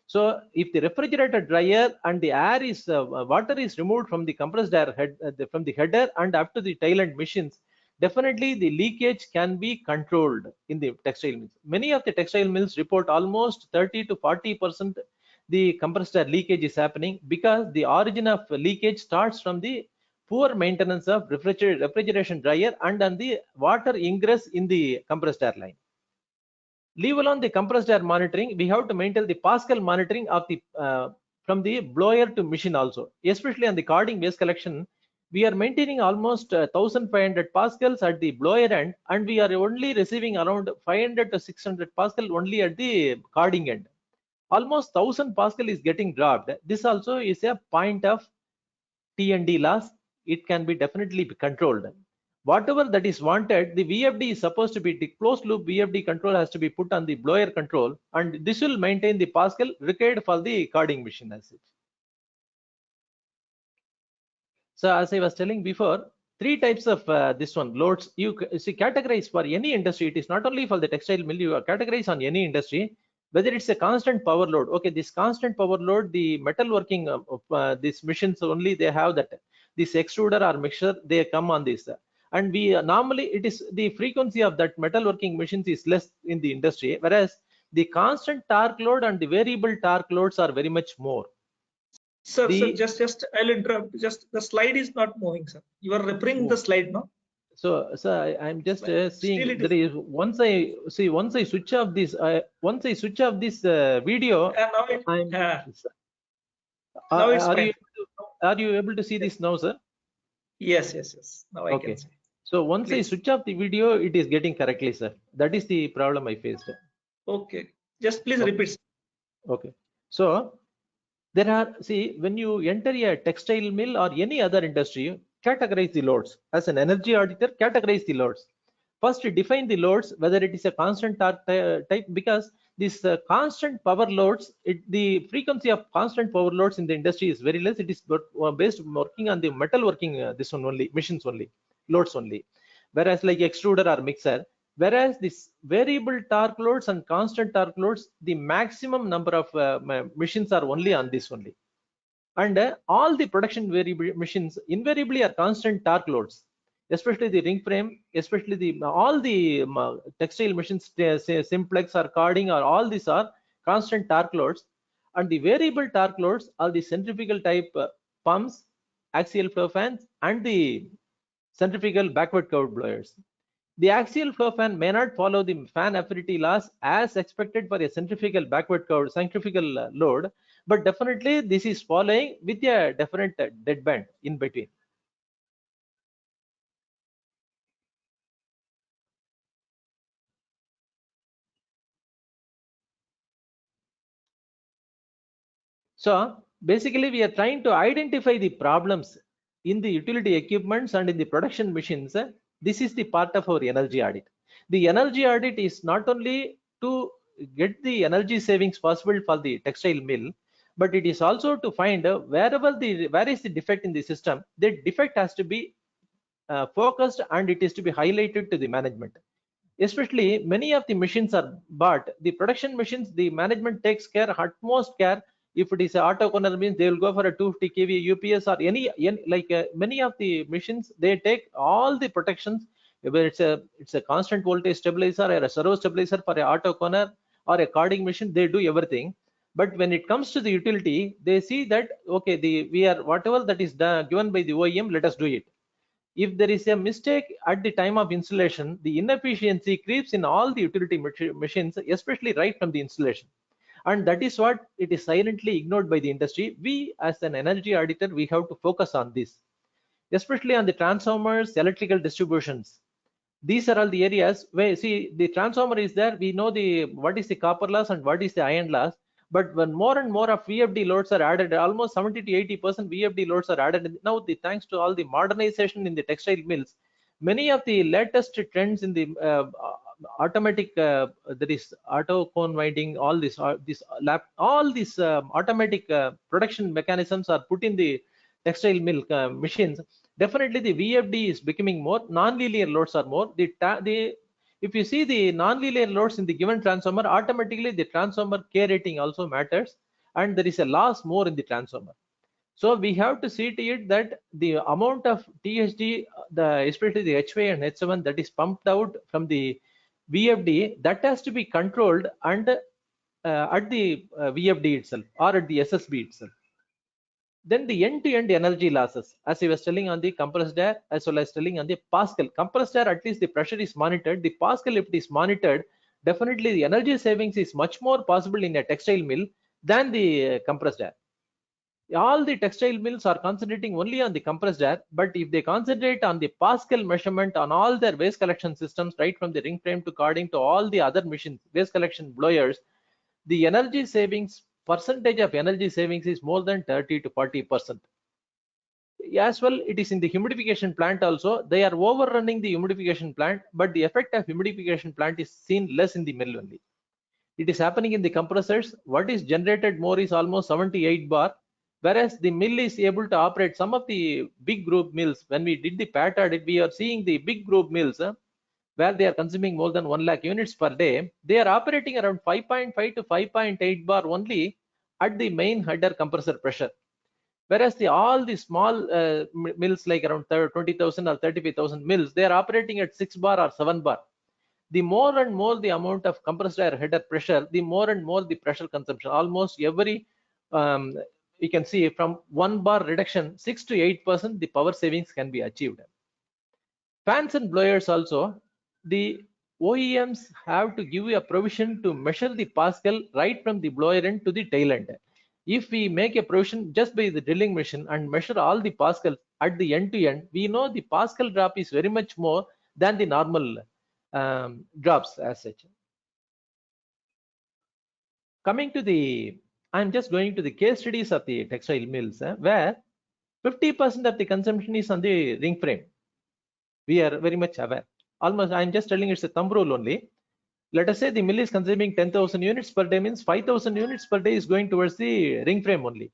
So if the refrigerator dryer and the air is water is removed from the compressed air head from the header and up to the tail end machines, definitely the leakage can be controlled in the textile mills. Many of the textile mills report almost 30 to 40% the compressed air leakage is happening, because the origin of leakage starts from the poor maintenance of refrigeration dryer and on the water ingress in the compressed air line. Leave alone the compressed air monitoring, we have to maintain the Pascal monitoring of the from the blower to machine also, especially on the carding waste collection. We are maintaining almost 1500 Pascals at the blower end, and we are only receiving around 500 to 600 Pascal only at the carding end. Almost 1000 Pascal is getting dropped. This also is a point of T&D loss. It can be definitely controlled. Whatever that is wanted, the VFD is supposed to be, the closed loop VFD control has to be put on the blower control, and this will maintain the Pascal required for the carding machine as such. So as I was telling before, three types of this one loads you see categorize for any industry. It is not only for the textile mill, you categorize on any industry, whether it's a constant power load. Okay, this constant power load, the metalworking these machines only, they have that. This extruder or mixer, they come on this. And we normally, it is the frequency of that metalworking machines is less in the industry, whereas the constant torque load and the variable torque loads are very much more. Sir, just I'll interrupt. Just the slide is not moving, sir. You are referring the slide, no? So I'm just seeing there is once I switch off this video. Now are you able to see this now, sir? Yes. Now I can see. So once I switch off the video, it is getting correctly, sir. That is the problem I faced. Okay. Just please repeat. Okay. So there are, see, when you enter a textile mill or any other industry, categorize the loads. As an energy auditor, categorize the loads. First, define the loads, whether it is a constant torque type, because this constant power loads, the frequency of constant power loads in the industry is very less. It is based working on the metal working, this one only, machines only, loads only. whereas like extruder or mixer. Whereas this variable torque loads and constant torque loads, the maximum number of machines are only on this only. And all the production variable machines invariably are constant torque loads, especially the ring frame, especially the all the textile machines, say simplex or carding, or all these are constant torque loads. And the variable torque loads are the centrifugal type pumps, axial flow fans, and the centrifugal backward curved blowers. The axial flow fan may not follow the fan affinity laws as expected for a centrifugal backward curved centrifugal load, but definitely this is following with a different dead band in between. So basically we are trying to identify the problems in the utility equipments and in the production machines. This is the part of our energy audit. The energy audit is not only to get the energy savings possible for the textile mill, but it is also to find where is the defect in the system. The defect has to be focused and it is to be highlighted to the management. Especially many of the machines are bought, the production machines, the management takes care, utmost care. If it is an auto corner means they will go for a 250 kV UPS or any like many of the machines, they take all the protections, whether it's a constant voltage stabilizer or a servo stabilizer for a auto corner or a carding machine, they do everything. But when it comes to the utility, they see that okay, we are whatever that is given by the OEM, let us do it. If there is a mistake at the time of installation, the inefficiency creeps in all the utility machines, especially right from the installation. And that is what it is silently ignored by the industry. We as an energy auditor, we have to focus on this, especially on the transformers, electrical distributions. These are all the areas where, see, the transformer is there, we know the what is the copper loss and what is the iron loss. But when more and more of VFD loads are added, almost 70 to 80% VFD loads are added now, thanks to all the modernization in the textile mills, many of the latest trends in the automatic there is auto cone winding, all this automatic production mechanisms are put in the textile mill machines. Definitely the VFD is becoming more, non-linear loads are more. If you see the non-linear loads in the given transformer, automatically the transformer K rating also matters, and there is a loss more in the transformer. So we have to see to it that the amount of THD, especially the H5 and H7 that is pumped out from the VFD, that has to be controlled and at the VFD itself or at the SSB itself. Then the end-to-end energy losses, as I was telling on the compressed air as well as telling on the Pascal. Compressed air, at least the pressure is monitored. The Pascal, if it is monitored, definitely the energy savings is much more possible in a textile mill than the compressed air. All the textile mills are concentrating only on the compressed air, but if they concentrate on the Pascal measurement on all their waste collection systems, right from the ring frame to carding to all the other machines, waste collection blowers, the energy savings, percentage of energy savings is more than 30 to 40%. As well, it is in the humidification plant also. They are overrunning the humidification plant, but the effect of humidification plant is seen less in the mill only. It is happening in the compressors. What is generated more is almost 78 bar, whereas the mill is able to operate some of the big group mills. When we did the PAT audit, we are seeing the big group mills where they are consuming more than 1 lakh units per day. They are operating around 5.5 to 5.8 bar only at the main header compressor pressure. Whereas all the small mills like around 20,000 or 35,000 mills, they are operating at 6 bar or 7 bar. The more and more the amount of compressed air header pressure, the more and more the pressure consumption. Almost every, you can see from 1 bar reduction, 6 to 8% the power savings can be achieved. Fans and blowers also, the OEMs have to give a provision to measure the Pascal right from the blower end to the tail end. If we make a provision just by the drilling machine and measure all the Pascal at the end to end, we know the Pascal drop is very much more than the normal drops as such. Coming to the, I'm just going to the case studies of the textile mills where 50% of the consumption is on the ring frame. We are very much aware. Almost, I'm just telling it's a thumb rule only. Let us say the mill is consuming 10,000 units per day, means 5,000 units per day is going towards the ring frame only.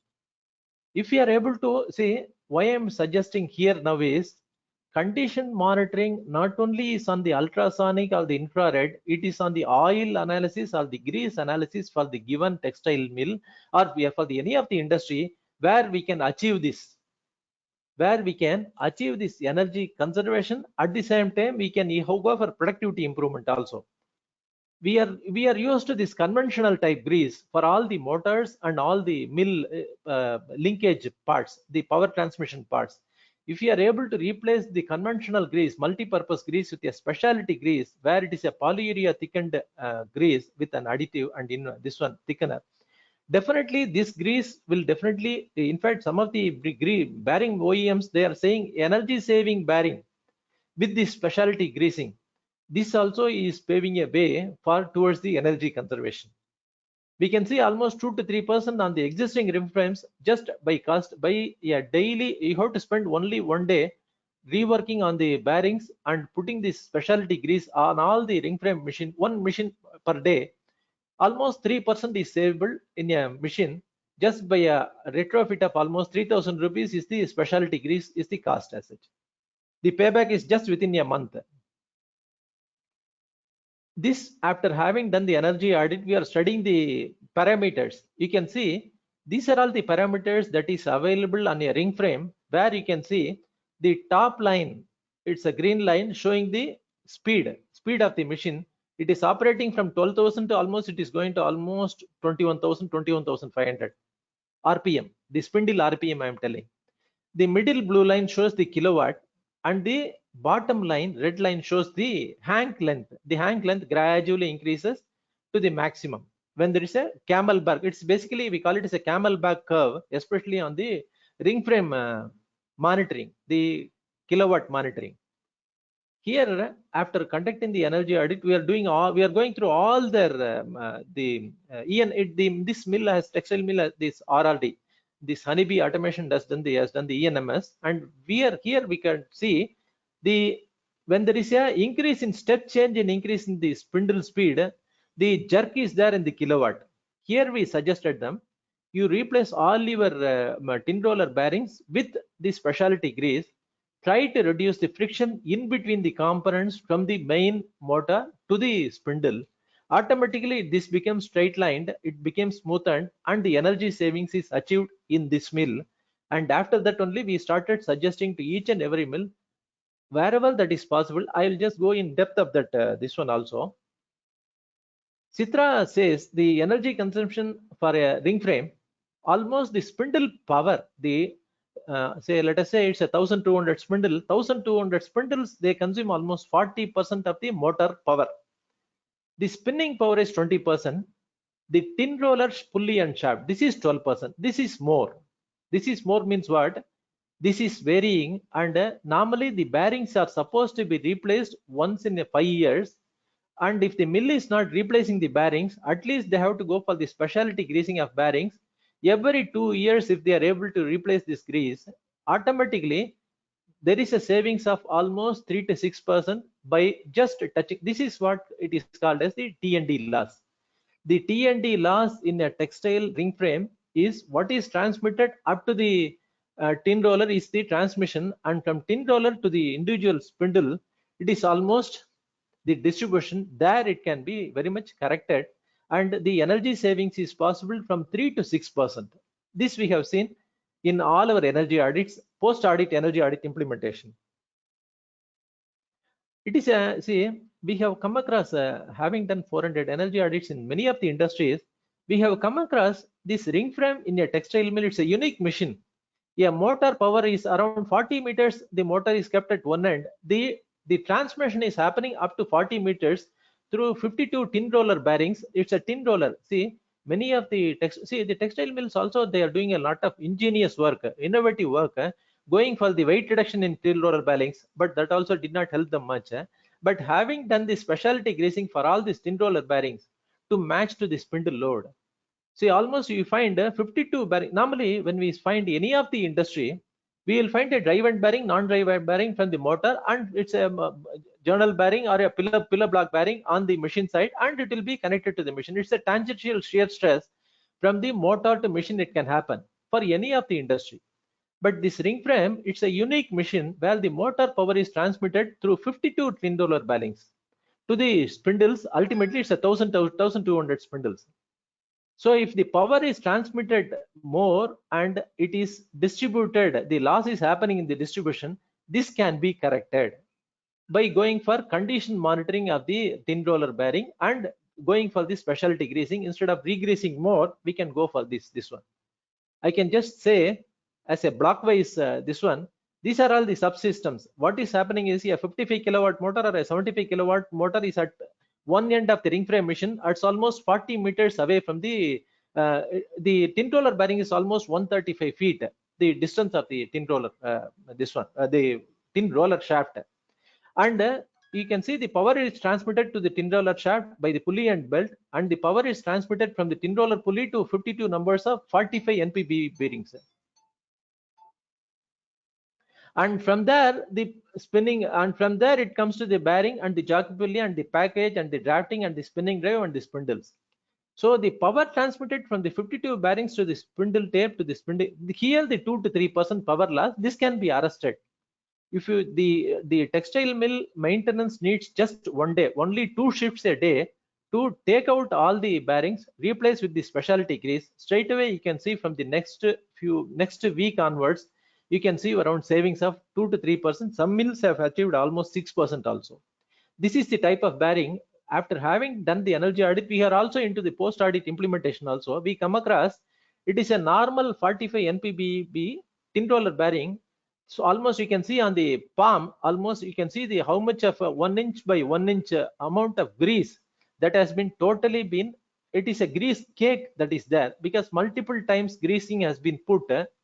If we are able to see, why I'm suggesting here now is condition monitoring not only is on the ultrasonic or the infrared, it is on the oil analysis or the grease analysis for the given textile mill or for the any of the industry where we can achieve this, energy conservation. At the same time, we can go for productivity improvement also. We are used to this conventional type grease for all the motors and all the mill linkage parts, the power transmission parts. If you are able to replace the conventional grease, multi-purpose grease, with a specialty grease where it is a polyurea thickened grease with an additive and in this one thickener, definitely this grease will definitely, in fact, some of the bearing OEMs, they are saying energy saving bearing with this specialty greasing. This also is paving a way for towards the energy conservation. We can see almost 2 to 3% on the existing rim frames just by cost. By a daily, you have to spend only one day reworking on the bearings and putting this specialty grease on all the ring frame machine, one machine per day. Almost 3% is savable in a machine just by a retrofit of almost 3,000 rupees is the specialty grease is the cost as such. The payback is just within a month. This, after having done the energy audit, we are studying the parameters. You can see these are all the parameters that is available on a ring frame, where you can see the top line, it's a green line showing the speed of the machine. It is operating from 12,000 to almost, it is going to almost 21,000, 21,500 RPM, the spindle RPM I am telling. The middle blue line shows the kilowatt, and the bottom line, red line, shows the hank length. The hank length gradually increases to the maximum when there is a camelback. It's basically, we call it as a camelback curve, especially on the ring frame monitoring, the kilowatt monitoring. Here, after conducting the energy audit, we are going through all their this mill has textile mill, this RRD, this Honeybee Automation has done the ENMS, and we can see when there is a increase in step change and increase in the spindle speed, the jerk is there in the kilowatt. Here we suggested them, you replace all your tin roller bearings with the specialty grease. Try to reduce the friction in between the components from the main motor to the spindle. Automatically this becomes straight lined, it becomes smoothened, and the energy savings is achieved in this mill. And after that only we started suggesting to each and every mill wherever that is possible. I will just go in depth of that this one also. Citra says the energy consumption for a ring frame, almost the spindle power, the say let us say it's a 1200 spindle, 1200 spindles, they consume almost 40% of the motor power. The spinning power is 20%. The tin rollers, pulley and shaft, this is 12%. This is more. This is more means what? This is varying, and normally the bearings are supposed to be replaced once in 5 years. And if the mill is not replacing the bearings, at least they have to go for the specialty greasing of bearings. Every 2 years, if they are able to replace this grease, automatically there is a savings of almost 3 to 6% by just touching. This is what it is called as the T&D loss. The T&D loss in a textile ring frame is what is transmitted up to the tin roller is the transmission, and from tin roller to the individual spindle, it is almost the distribution. There it can be very much corrected, and the energy savings is possible from 3 to 6%. This we have seen in all our energy audits, post-audit energy audit implementation. It is see, we have come across having done 400 energy audits in many of the industries. We have come across this ring frame in a textile mill. It's a unique machine. A motor power is around 40 meters. The motor is kept at one end. The transmission is happening up to 40 meters through 52 tin roller bearings. It's a tin roller. See, many of the the textile mills also, they are doing a lot of ingenious work, innovative work, going for the weight reduction in tin roller bearings, but that also did not help them much. But having done the specialty greasing for all these tin roller bearings to match to the spindle load, see, almost you find 52 bearing. Normally, when we find any of the industry, we will find a drive end bearing, non-drive end bearing from the motor, and it's a journal bearing or a pillar block bearing on the machine side, and it will be connected to the machine. It's a tangential shear stress from the motor to machine. It can happen for any of the industry. But this ring frame, it's a unique machine where the motor power is transmitted through 52 twin roller bearings to the spindles. Ultimately, it's 1200 spindles. So if the power is transmitted more and it is distributed, the loss is happening in the distribution, this can be corrected by going for condition monitoring of the twin roller bearing and going for the specialty greasing. Instead of regreasing more, we can go for this one. I can just say as a blockwise this one. These are all the subsystems. What is happening is a 55 kilowatt motor or a 75 kilowatt motor is at one end of the ring frame machine. It's almost 40 meters away from the tin roller bearing is almost 135 feet. The distance of the tin roller, the tin roller shaft, and you can see the power is transmitted to the tin roller shaft by the pulley and belt, and the power is transmitted from the tin roller pulley to 52 numbers of 45 NPB bearings. And from there the spinning, and from there it comes to the bearing and the jockey pulley and the package and the drafting and the spinning drive and the spindles. So the power transmitted from the 52 bearings to the spindle tape to the spindle, here the 2 to 3% power loss, this can be arrested. If you the textile mill maintenance needs just one day, only 2 shifts a day to take out all the bearings, replace with the specialty grease. Straight away you can see from the next week onwards, you can see around savings of 2 to 3%. Some mills have achieved almost 6% also. This is the type of bearing. After having done the energy audit, we are also into the post audit implementation also. We come across it is a normal 45 NPB tin roller bearing. So almost you can see on the palm, almost you can see the how much of a 1 inch by 1 inch amount of grease that has been totally been. It is a grease cake that is there because multiple times greasing has been put,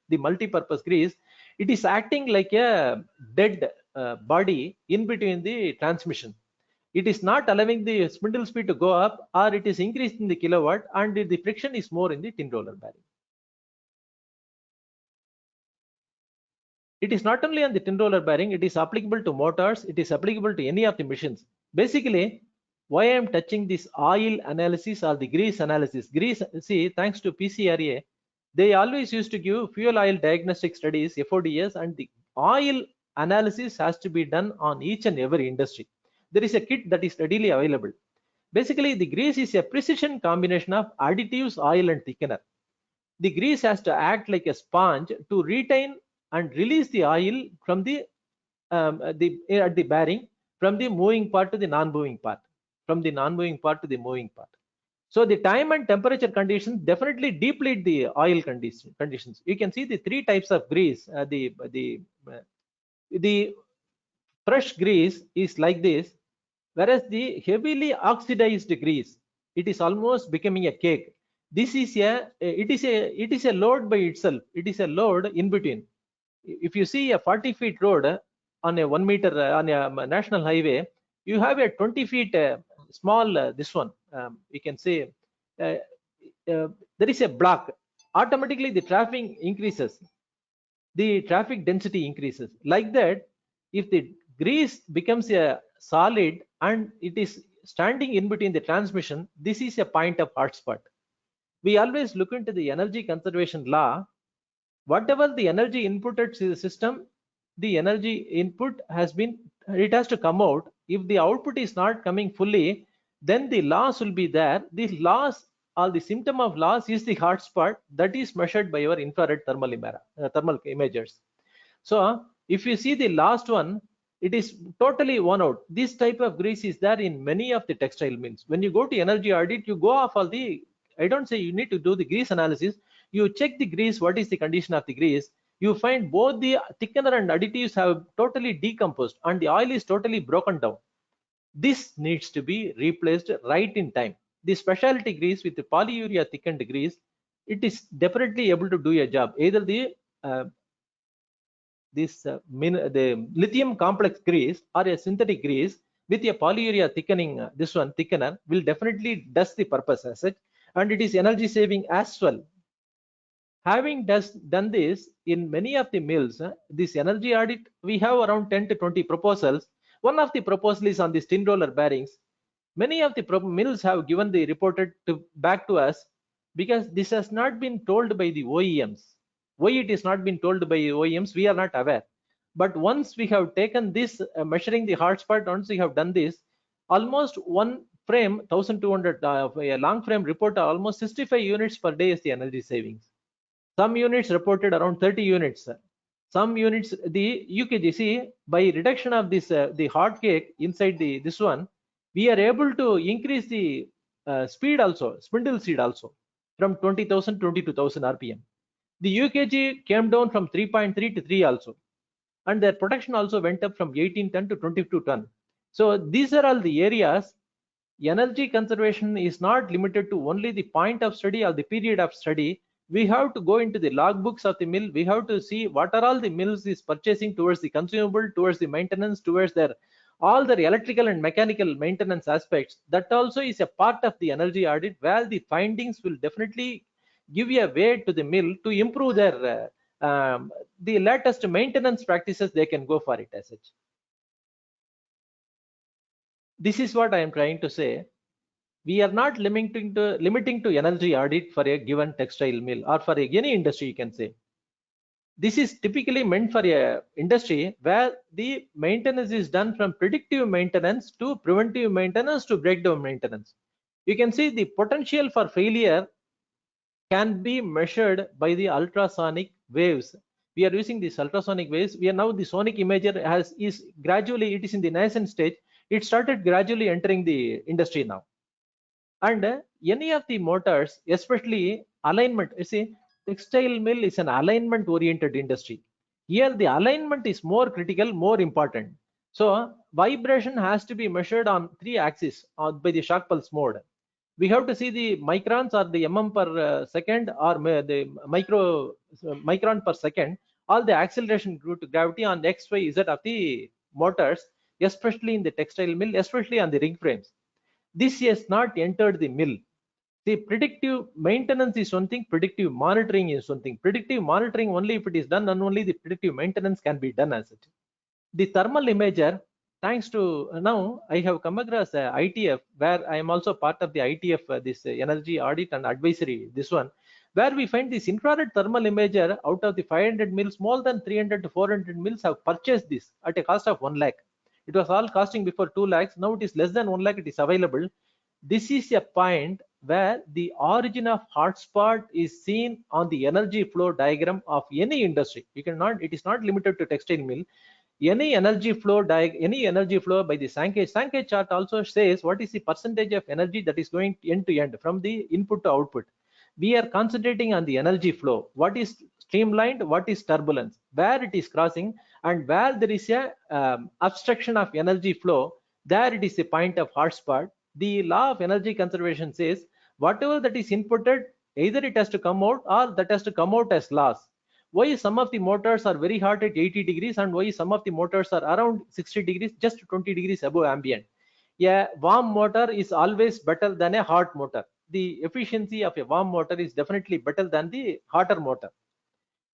the multi-purpose grease. It is acting like a dead body in between the transmission. It is not allowing the spindle speed to go up, or it is increasing the kilowatt, and the friction is more in the tin roller bearing. It is not only on the tin roller bearing, it is applicable to motors, it is applicable to any of the machines. Basically, why I am touching this oil analysis or the grease analysis. Grease, see, thanks to PCRA, they always used to give fuel oil diagnostic studies, FODS, and the oil analysis has to be done on each and every industry. There is a kit that is readily available. Basically, the grease is a precision combination of additives, oil, and thickener. The grease has to act like a sponge to retain and release the oil from the bearing, from the moving part to the non-moving part, from the non-moving part to the moving part. So the time and temperature conditions definitely deplete the oil conditions. You can see the 3 types of grease. The fresh grease is like this, whereas the heavily oxidized grease, it is almost becoming a cake. This is it is a load by itself. It is a load in between. If you see a 40 feet road on a 1 meter on a national highway, you have a 20 feet small this one. You can say there is a block. Automatically the traffic increases, the traffic density increases. Like that, if the grease becomes a solid and it is standing in between the transmission, this is a point of hotspot. We always look into the energy conservation law. Whatever the energy inputted to the system, the energy input has been, it has to come out. If the output is not coming fully, then the loss will be there. The loss or the symptom of loss is the hotspot that is measured by your infrared thermal imagers. So if you see the last one, it is totally worn out. This type of grease is there in many of the textile mills. When you go to energy audit, you go off all the, I don't say you need to do the grease analysis. You check the grease, what is the condition of the grease. You find both the thickener and additives have totally decomposed and the oil is totally broken down. This needs to be replaced right in time. The specialty grease with the polyurea thickened grease, it is definitely able to do a job. Either the the lithium complex grease or a synthetic grease with a polyurea thickening, this one thickener will definitely does the purpose as such, and it is energy saving as well. Having done this in many of the mills, this energy audit, we have around 10 to 20 proposals. One of the proposals is on the tin roller bearings. Many of the mills have given the reported back to us because this has not been told by the OEMs. Why it is not been told by OEMs, we are not aware. But once we have taken this measuring the hard spot, once we have done this, almost one frame 1200 a long frame report almost 65 units per day is the energy savings. Some units reported around 30 units. Some units, the UKG, see, by reduction of this the hot cake inside this one, we are able to increase the speed also, spindle speed also, from 20,000 to 22,000 RPM. The UKG came down from 3.3 to 3 also, and their production also went up from 18 ton to 22 ton. So these are all the areas. Energy conservation is not limited to only the point of study or the period of study. We have to go into the logbooks of the mill. We have to see what are all the mills is purchasing towards the consumable, towards the maintenance, towards their all their electrical and mechanical maintenance aspects. That also is a part of the energy audit, where the findings will definitely give you a way to the mill to improve their the latest maintenance practices. They can go for it as such. This is what I am trying to say. We are not limiting to energy audit for a given textile mill or for any industry, you can say. This is typically meant for a industry where the maintenance is done from predictive maintenance to preventive maintenance to breakdown maintenance. You can see the potential for failure can be measured by the ultrasonic waves. We are using these ultrasonic waves. We are now the sonic imager is gradually, it is in the nascent stage. It started gradually entering the industry now. And any of the motors, especially alignment, you see, textile mill is an alignment oriented industry. Here the alignment is more critical, more important. So vibration has to be measured on 3 axes by the shock pulse mode. We have to see the microns or the mm per second or the micron per second, all the acceleration due to gravity on X, Y, Z of the motors, especially in the textile mill, especially on the ring frames. This has not entered the mill. The predictive maintenance is one thing, predictive monitoring is one thing. Predictive monitoring only if it is done, and only the predictive maintenance can be done as it. The thermal imager, thanks to now I have come across ITF, where I am also part of the ITF, this energy audit and advisory, this one, where we find this infrared thermal imager out of the 500 mills, more than 300 to 400 mills have purchased this at a cost of 1 lakh. It was all costing before 2 lakhs. Now it is less than 1 lakh. It is available. This is a point where the origin of hotspot is seen on the energy flow diagram of any industry. You cannot. It is not limited to textile mill. Any energy flow by the Sankey chart also says what is the percentage of energy that is going end to end from the input to output. We are concentrating on the energy flow. What is streamlined, what is turbulence, where it is crossing, and where there is a obstruction of energy flow, there it is a point of hotspot. The law of energy conservation says whatever that is inputted, either it has to come out or that has to come out as loss. Why some of the motors are very hot at 80 degrees and why some of the motors are around 60 degrees, just 20 degrees above ambient? A warm motor is always better than a hot motor. The efficiency of a warm motor is definitely better than the hotter motor.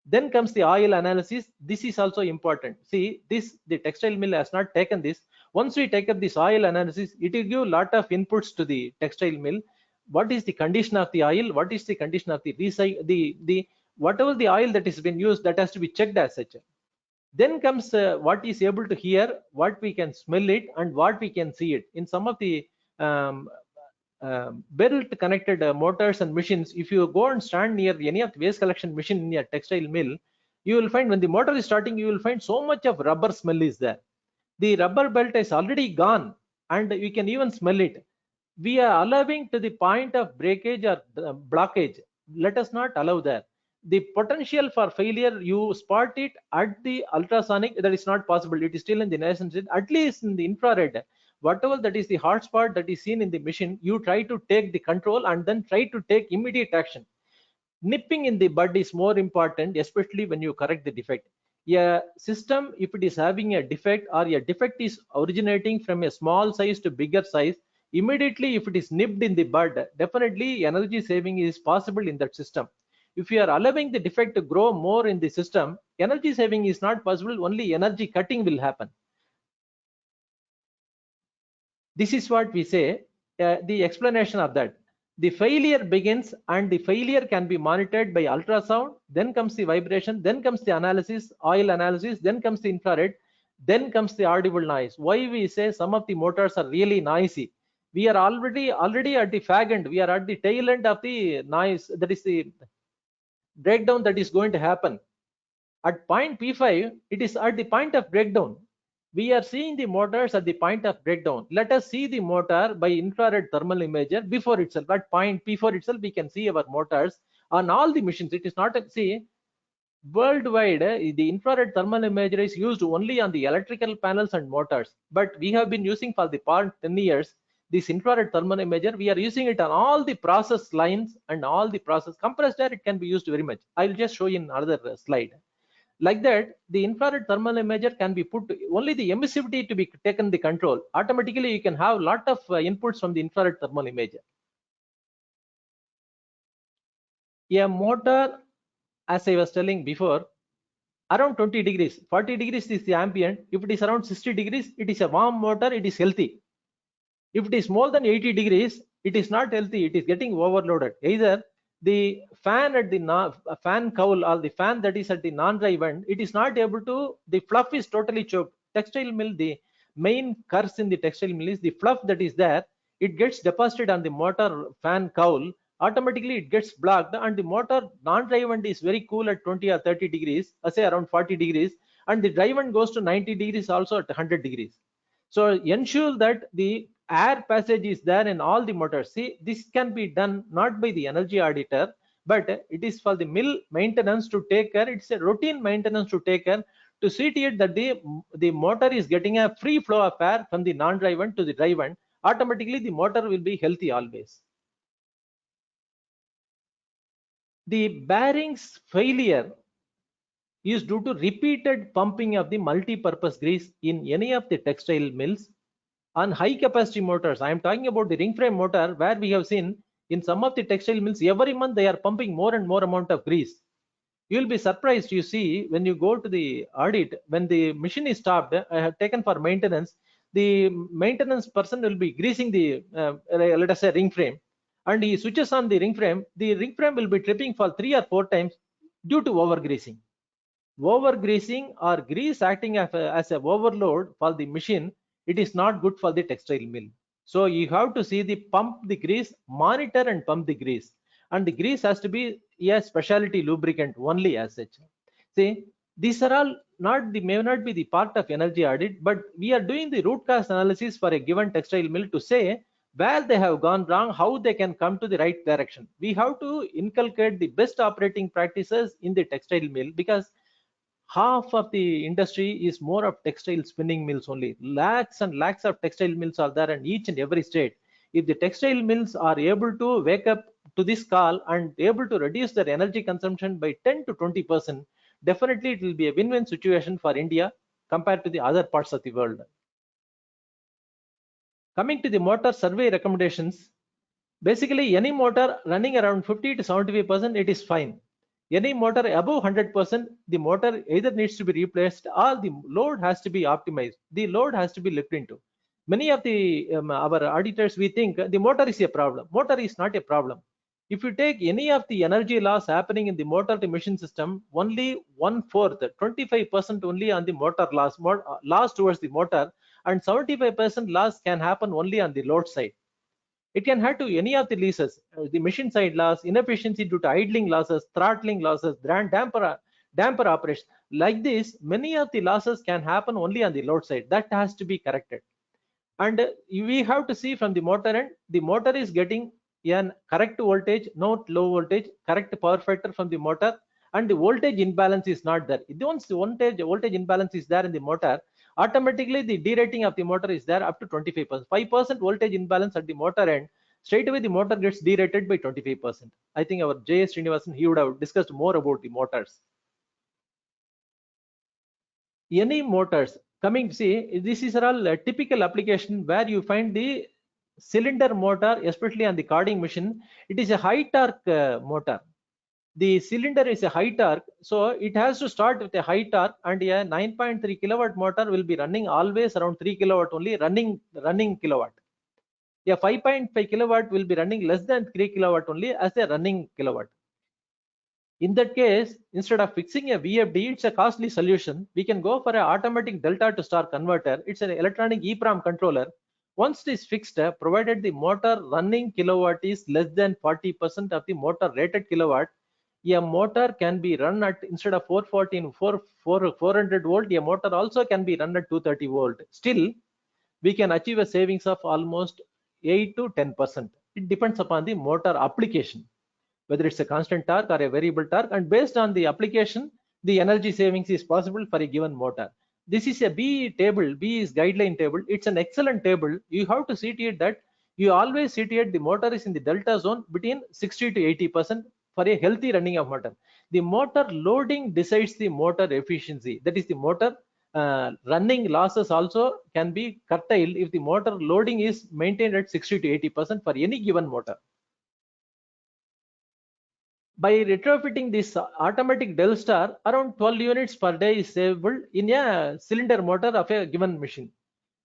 Then comes the oil analysis. This is also important. See, the textile mill has not taken this. Once we take up this oil analysis, it will give a lot of inputs to the textile mill. What is the condition of the oil? What is the condition of the whatever the oil that has been used, that has to be checked as such. Then comes what is able to hear, what we can smell it, and what we can see it. In some of the belt connected motors and machines, if you go and stand near any of the waste collection machine in a textile mill, you will find when the motor is starting, you will find so much of rubber smell is there. The rubber belt is already gone and you can even smell it. We are allowing to the point of breakage or blockage. Let us not allow that. The potential for failure, you spot it at the ultrasonic, that is not possible. It is still in the nascent state. At least in the infrared, whatever that is the hotspot that is seen in the machine, you try to take the control and then try to take immediate action. Nipping in the bud is more important, especially when you correct the defect. A system, if it is having a defect or a defect is originating from a small size to bigger size, immediately if it is nipped in the bud, definitely energy saving is possible in that system. If you are allowing the defect to grow more in the system, energy saving is not possible, only energy cutting will happen. This is what we say, the explanation of that. the failure begins, and the failure can be monitored by ultrasound. Then comes the vibration, then comes the analysis, oil analysis, then comes the infrared, then comes the audible noise. Why we say some of the motors are really noisy? We are already at the fag end. We are at the tail end of the noise. That is the breakdown that is going to happen. At point P5, it is at the point of breakdown. We are seeing the motors at the point of breakdown. Let us see the motor by infrared thermal imager before itself. At point P4 itself, we can see our motors on all the machines. It is not a, see, worldwide, the infrared thermal imager is used only on the electrical panels and motors. But we have been using for the past 10 years this infrared thermal imager. We are using it on all the process lines and all the process. Compressed air, it can be used very much. I'll just show you in another slide. Like that, the infrared thermal imager can be put only the emissivity to be taken the control. Automatically, you can have a lot of inputs from the infrared thermal imager. A motor, as I was telling before, around 20 degrees, 40 degrees is the ambient. If it is around 60 degrees, it is a warm motor, it is healthy. If it is more than 80 degrees, it is not healthy, it is getting overloaded. Either the fan at the fan cowl or the fan that is at the non-drive end, it is not able to, the fluff is totally choked. Textile mill, the main curse in the textile mill is the fluff that is there. It gets deposited on the motor fan cowl. Automatically it gets blocked, and the motor non-drive end is very cool at 20 or 30 degrees, say around 40 degrees, and the drive end goes to 90 degrees also at 100 degrees. So ensure that the air passage is there in all the motors. See, this can be done not by the energy auditor, but it is for the mill maintenance to take care. It's a routine maintenance to take care to see to it that the motor is getting a free flow of air from the non-drive end to the drive end. Automatically, the motor will be healthy always. The bearings failure is due to repeated pumping of the multi-purpose grease in any of the textile mills. On high capacity motors, I am talking about the ring frame motor, where we have seen in some of the textile mills, every month they are pumping more and more amount of grease. You will be surprised, you see, when you go to the audit, when the machine is stopped, taken for maintenance, the maintenance person will be greasing the, let us say, ring frame, and he switches on the ring frame will be tripping for 3 or 4 times due to over greasing. Over greasing or grease acting as an overload for the machine, it is not good for the textile mill. So you have to see the pump the grease, monitor and pump the grease, and the grease has to be a specialty lubricant only as such. See, these are all may not be the part of energy audit, but we are doing the root cause analysis for a given textile mill to say where they have gone wrong, how they can come to the right direction. We have to inculcate the best operating practices in the textile mill, because half of the industry is more of textile spinning mills only. Lakhs and lakhs of textile mills are there in each and every state. If the textile mills are able to wake up to this call and able to reduce their energy consumption by 10 to 20%, definitely it will be a win-win situation for India compared to the other parts of the world. Coming to the motor survey recommendations, basically any motor running around 50 to 75%, it is fine. Any motor above 100%, the motor either needs to be replaced or the load has to be optimized. The load has to be looked into. Many of the our auditors, we think the motor is a problem. Motor is not a problem. If you take any of the energy loss happening in the motor to machine system, only 1/4, 25% only on the motor loss towards the motor, and 75% loss can happen only on the load side. It can have to any of the losses, the machine side loss, inefficiency due to idling losses, throttling losses, damper operation. Like this, many of the losses can happen only on the load side. That has to be corrected. And we have to see from the motor end, the motor is getting a correct voltage, not low voltage, correct power factor from the motor, and the voltage imbalance is not there. Once the voltage imbalance is there in the motor, automatically the derating of the motor is there up to 25%. 5% voltage imbalance at the motor end, straight away the motor gets derated by 25%. I think our J.S. Srinivasan, he would have discussed more about the motors. Any motors coming, see, this is all a typical application where you find the cylinder motor, especially on the carding machine. It is a high torque motor. The cylinder is a high torque, so it has to start with a high torque, and a 9.3 kilowatt motor will be running always around 3 kilowatt only, running kilowatt. A 5.5 kilowatt will be running less than 3 kilowatt only as a running kilowatt. In that case, instead of fixing a VFD, it's a costly solution. We can go for an automatic delta to star converter. It's an electronic EEPROM controller. Once it is fixed, provided the motor running kilowatt is less than 40% of the motor rated kilowatt, a motor can be run at, instead of 400 volt, a motor also can be run at 230 volt. Still, we can achieve a savings of almost 8 to 10%. It depends upon the motor application, whether it's a constant torque or a variable torque, and based on the application, the energy savings is possible for a given motor. This is a B table. B is guideline table. It's an excellent table. You have to situate that. You always situate the motor is in the delta zone between 60 to 80% for a healthy running of motor. The motor loading decides the motor efficiency. That is, the motor running losses also can be curtailed if the motor loading is maintained at 60 to 80% for any given motor. By retrofitting this automatic Del Star, around 12 units per day is savable in a cylinder motor of a given machine.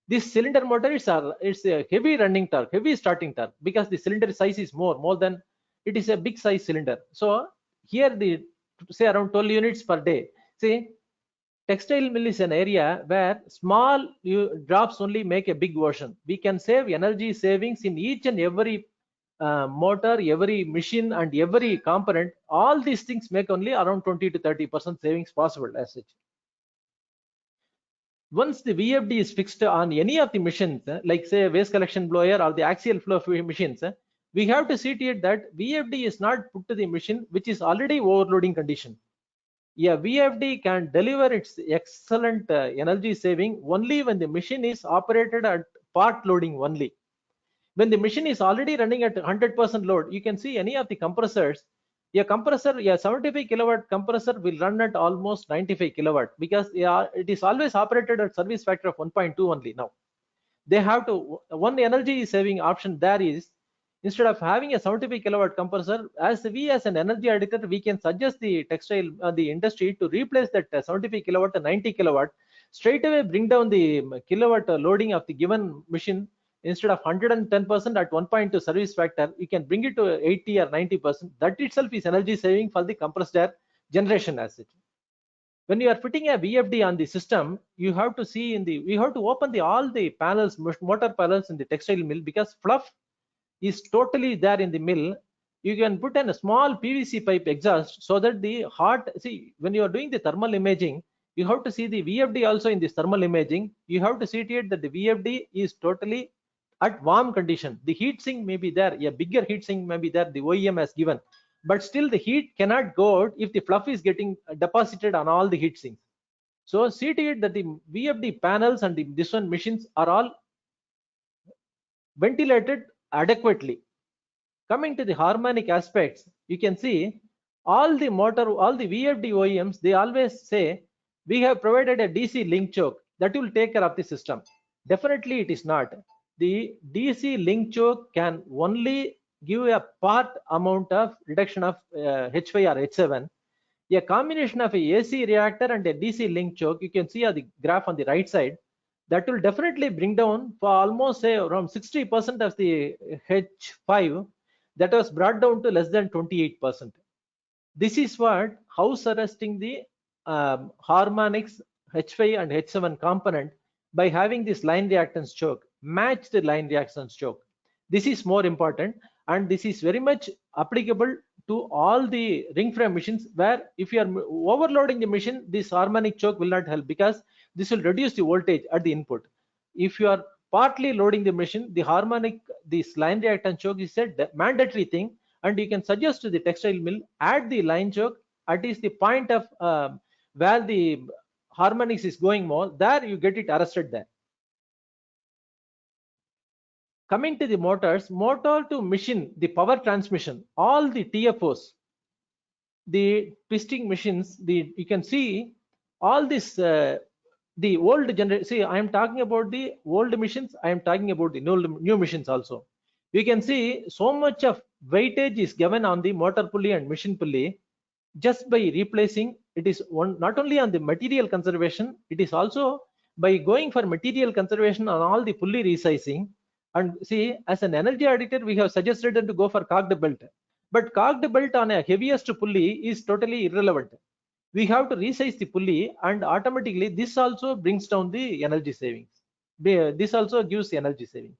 This cylinder motor is a heavy running torque, heavy starting torque, because the cylinder size is more than, it is a big size cylinder. So here the, say, around 12 units per day. See, textile mill is an area where small drops only make a big ocean. We can save energy savings in each and every motor, every machine, and every component. All these things make only around 20 to 30% savings possible as such. Once the VFD is fixed on any of the machines, like say waste collection blower or the axial flow machines, we have to situate that VFD is not put to the machine which is already overloading condition. Yeah, VFD can deliver its excellent energy saving only when the machine is operated at part loading only. When the machine is already running at 100% load, you can see any of the compressors. A compressor, a 75 kilowatt compressor will run at almost 95 kilowatt, because it is always operated at service factor of 1.2 only. Now they have to, one energy saving option there is, instead of having a 75 kilowatt compressor, as an energy educator, we can suggest the textile the industry to replace that 75 kilowatt to 90 kilowatt, straight away bring down the kilowatt loading of the given machine. Instead of 110% at 1.2 service factor, you can bring it to 80 or 90%. That itself is energy saving for the compressed air generation as such. When you are fitting a VFD on the system, you have to see we have to open all the panels, motor panels in the textile mill, because fluff is totally there in the mill. You can put in a small PVC pipe exhaust so that the hot, see, when you are doing the thermal imaging, you have to see the VFD also in this thermal imaging. You have to situate that the VFD is totally at warm condition. The heat sink may be there, a bigger heat sink may be there, the OEM has given, but still the heat cannot go out if the fluff is getting deposited on all the heat sinks. So see to it that the VFD panels and this one machines are all ventilated adequately. Coming to the harmonic aspects, you can see all the VFD OEMs, they always say we have provided a DC link choke that will take care of the system. Definitely it is not. The DC link choke can only give a part amount of reduction of H5 or H7. A combination of a AC reactor and a DC link choke, you can see on the graph on the right side, that will definitely bring down for almost, say, around 60% of the H5, that was brought down to less than 28%. This is what house arresting the harmonics H5 and H7 component by having this line reactance choke, match the line reactance choke. This is more important, and this is very much applicable to all the ring frame machines, where if you are overloading the machine, this harmonic choke will not help, because this will reduce the voltage at the input. If you are partly loading the machine, the harmonic, this line reactance choke is a mandatory thing, and you can suggest to the textile mill, add the line choke at least the point of where the harmonics is going more, there you get it arrested there. Coming to the motors, motor to machine, the power transmission, all the TFOs, the twisting machines, you can see all this, the old generation. See, I am talking about the old machines, I am talking about the new machines also. You can see so much of weightage is given on the motor pulley and machine pulley, just by replacing. It is not only on the material conservation, it is also by going for material conservation on all the pulley resizing, And see, as an energy auditor, we have suggested them to go for cogged belt. But cogged belt on a heaviest pulley is totally irrelevant. We have to resize the pulley, and automatically this also brings down the energy savings. This also gives energy saving.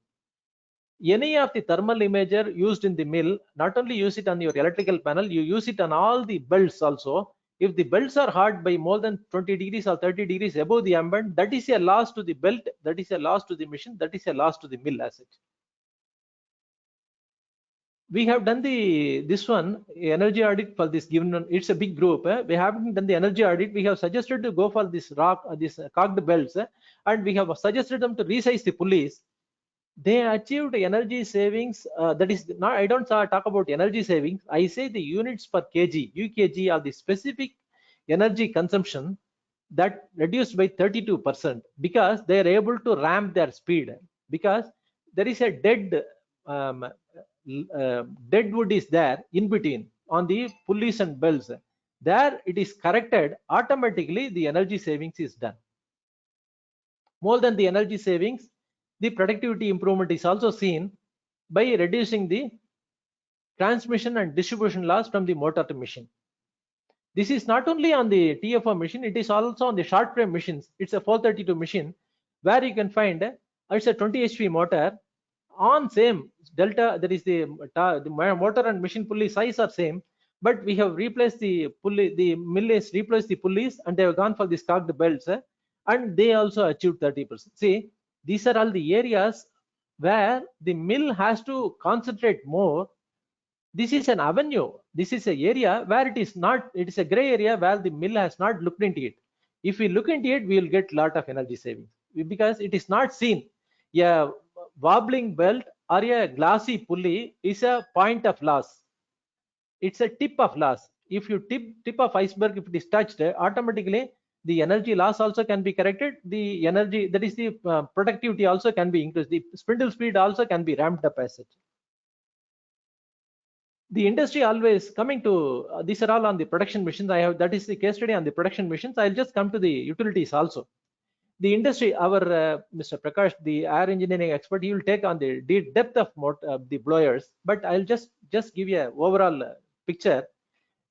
Any of the thermal imager used in the mill, not only use it on your electrical panel, you use it on all the belts also. If the belts are hot by more than 20 degrees or 30 degrees above the ambient, that is a loss to the belt, that is a loss to the machine, that is a loss to the mill as such. We have done this one energy audit for this given one. It's a big group. We haven't done the energy audit. We have suggested to go for this cogged belts, and we have suggested them to resize the pulleys. They achieved energy savings. That is not, I don't talk about energy savings. I say the units per kg, UKG, of the specific energy consumption that reduced by 32%, because they are able to ramp their speed, because there is a dead wood is there in between on the pulleys and belts. There it is corrected, automatically the energy savings is done. More than the energy savings, the productivity improvement is also seen by reducing the transmission and distribution loss from the motor to machine. This is not only on the TFO machine, it is also on the short frame machines. It's a 432 machine where you can find it's a 20 HP motor on same delta. That is the motor and machine pulley size are same, but we have replaced the pulley. The mill has replaced the pulleys, and they have gone for the cogged belts, and they also achieved 30%. See, these are all the areas where the mill has to concentrate more. This is an avenue. This is an area where it is not, it is a gray area where the mill has not looked into it. If we look into it, we will get a lot of energy savings, because it is not seen. A wobbling belt or a glassy pulley is a point of loss. It's a tip of loss. If you tip of iceberg, if it is touched, automatically the energy loss also can be corrected. The energy, that is the productivity also can be increased. The spindle speed also can be ramped up as such. The industry always coming to these are all on the production machines. I have, that is the case study on the production machines. I'll just come to the utilities also. The industry, our Mr. Prakash, the air engineering expert, he will take on the depth of the blowers, but I'll just give you an overall picture.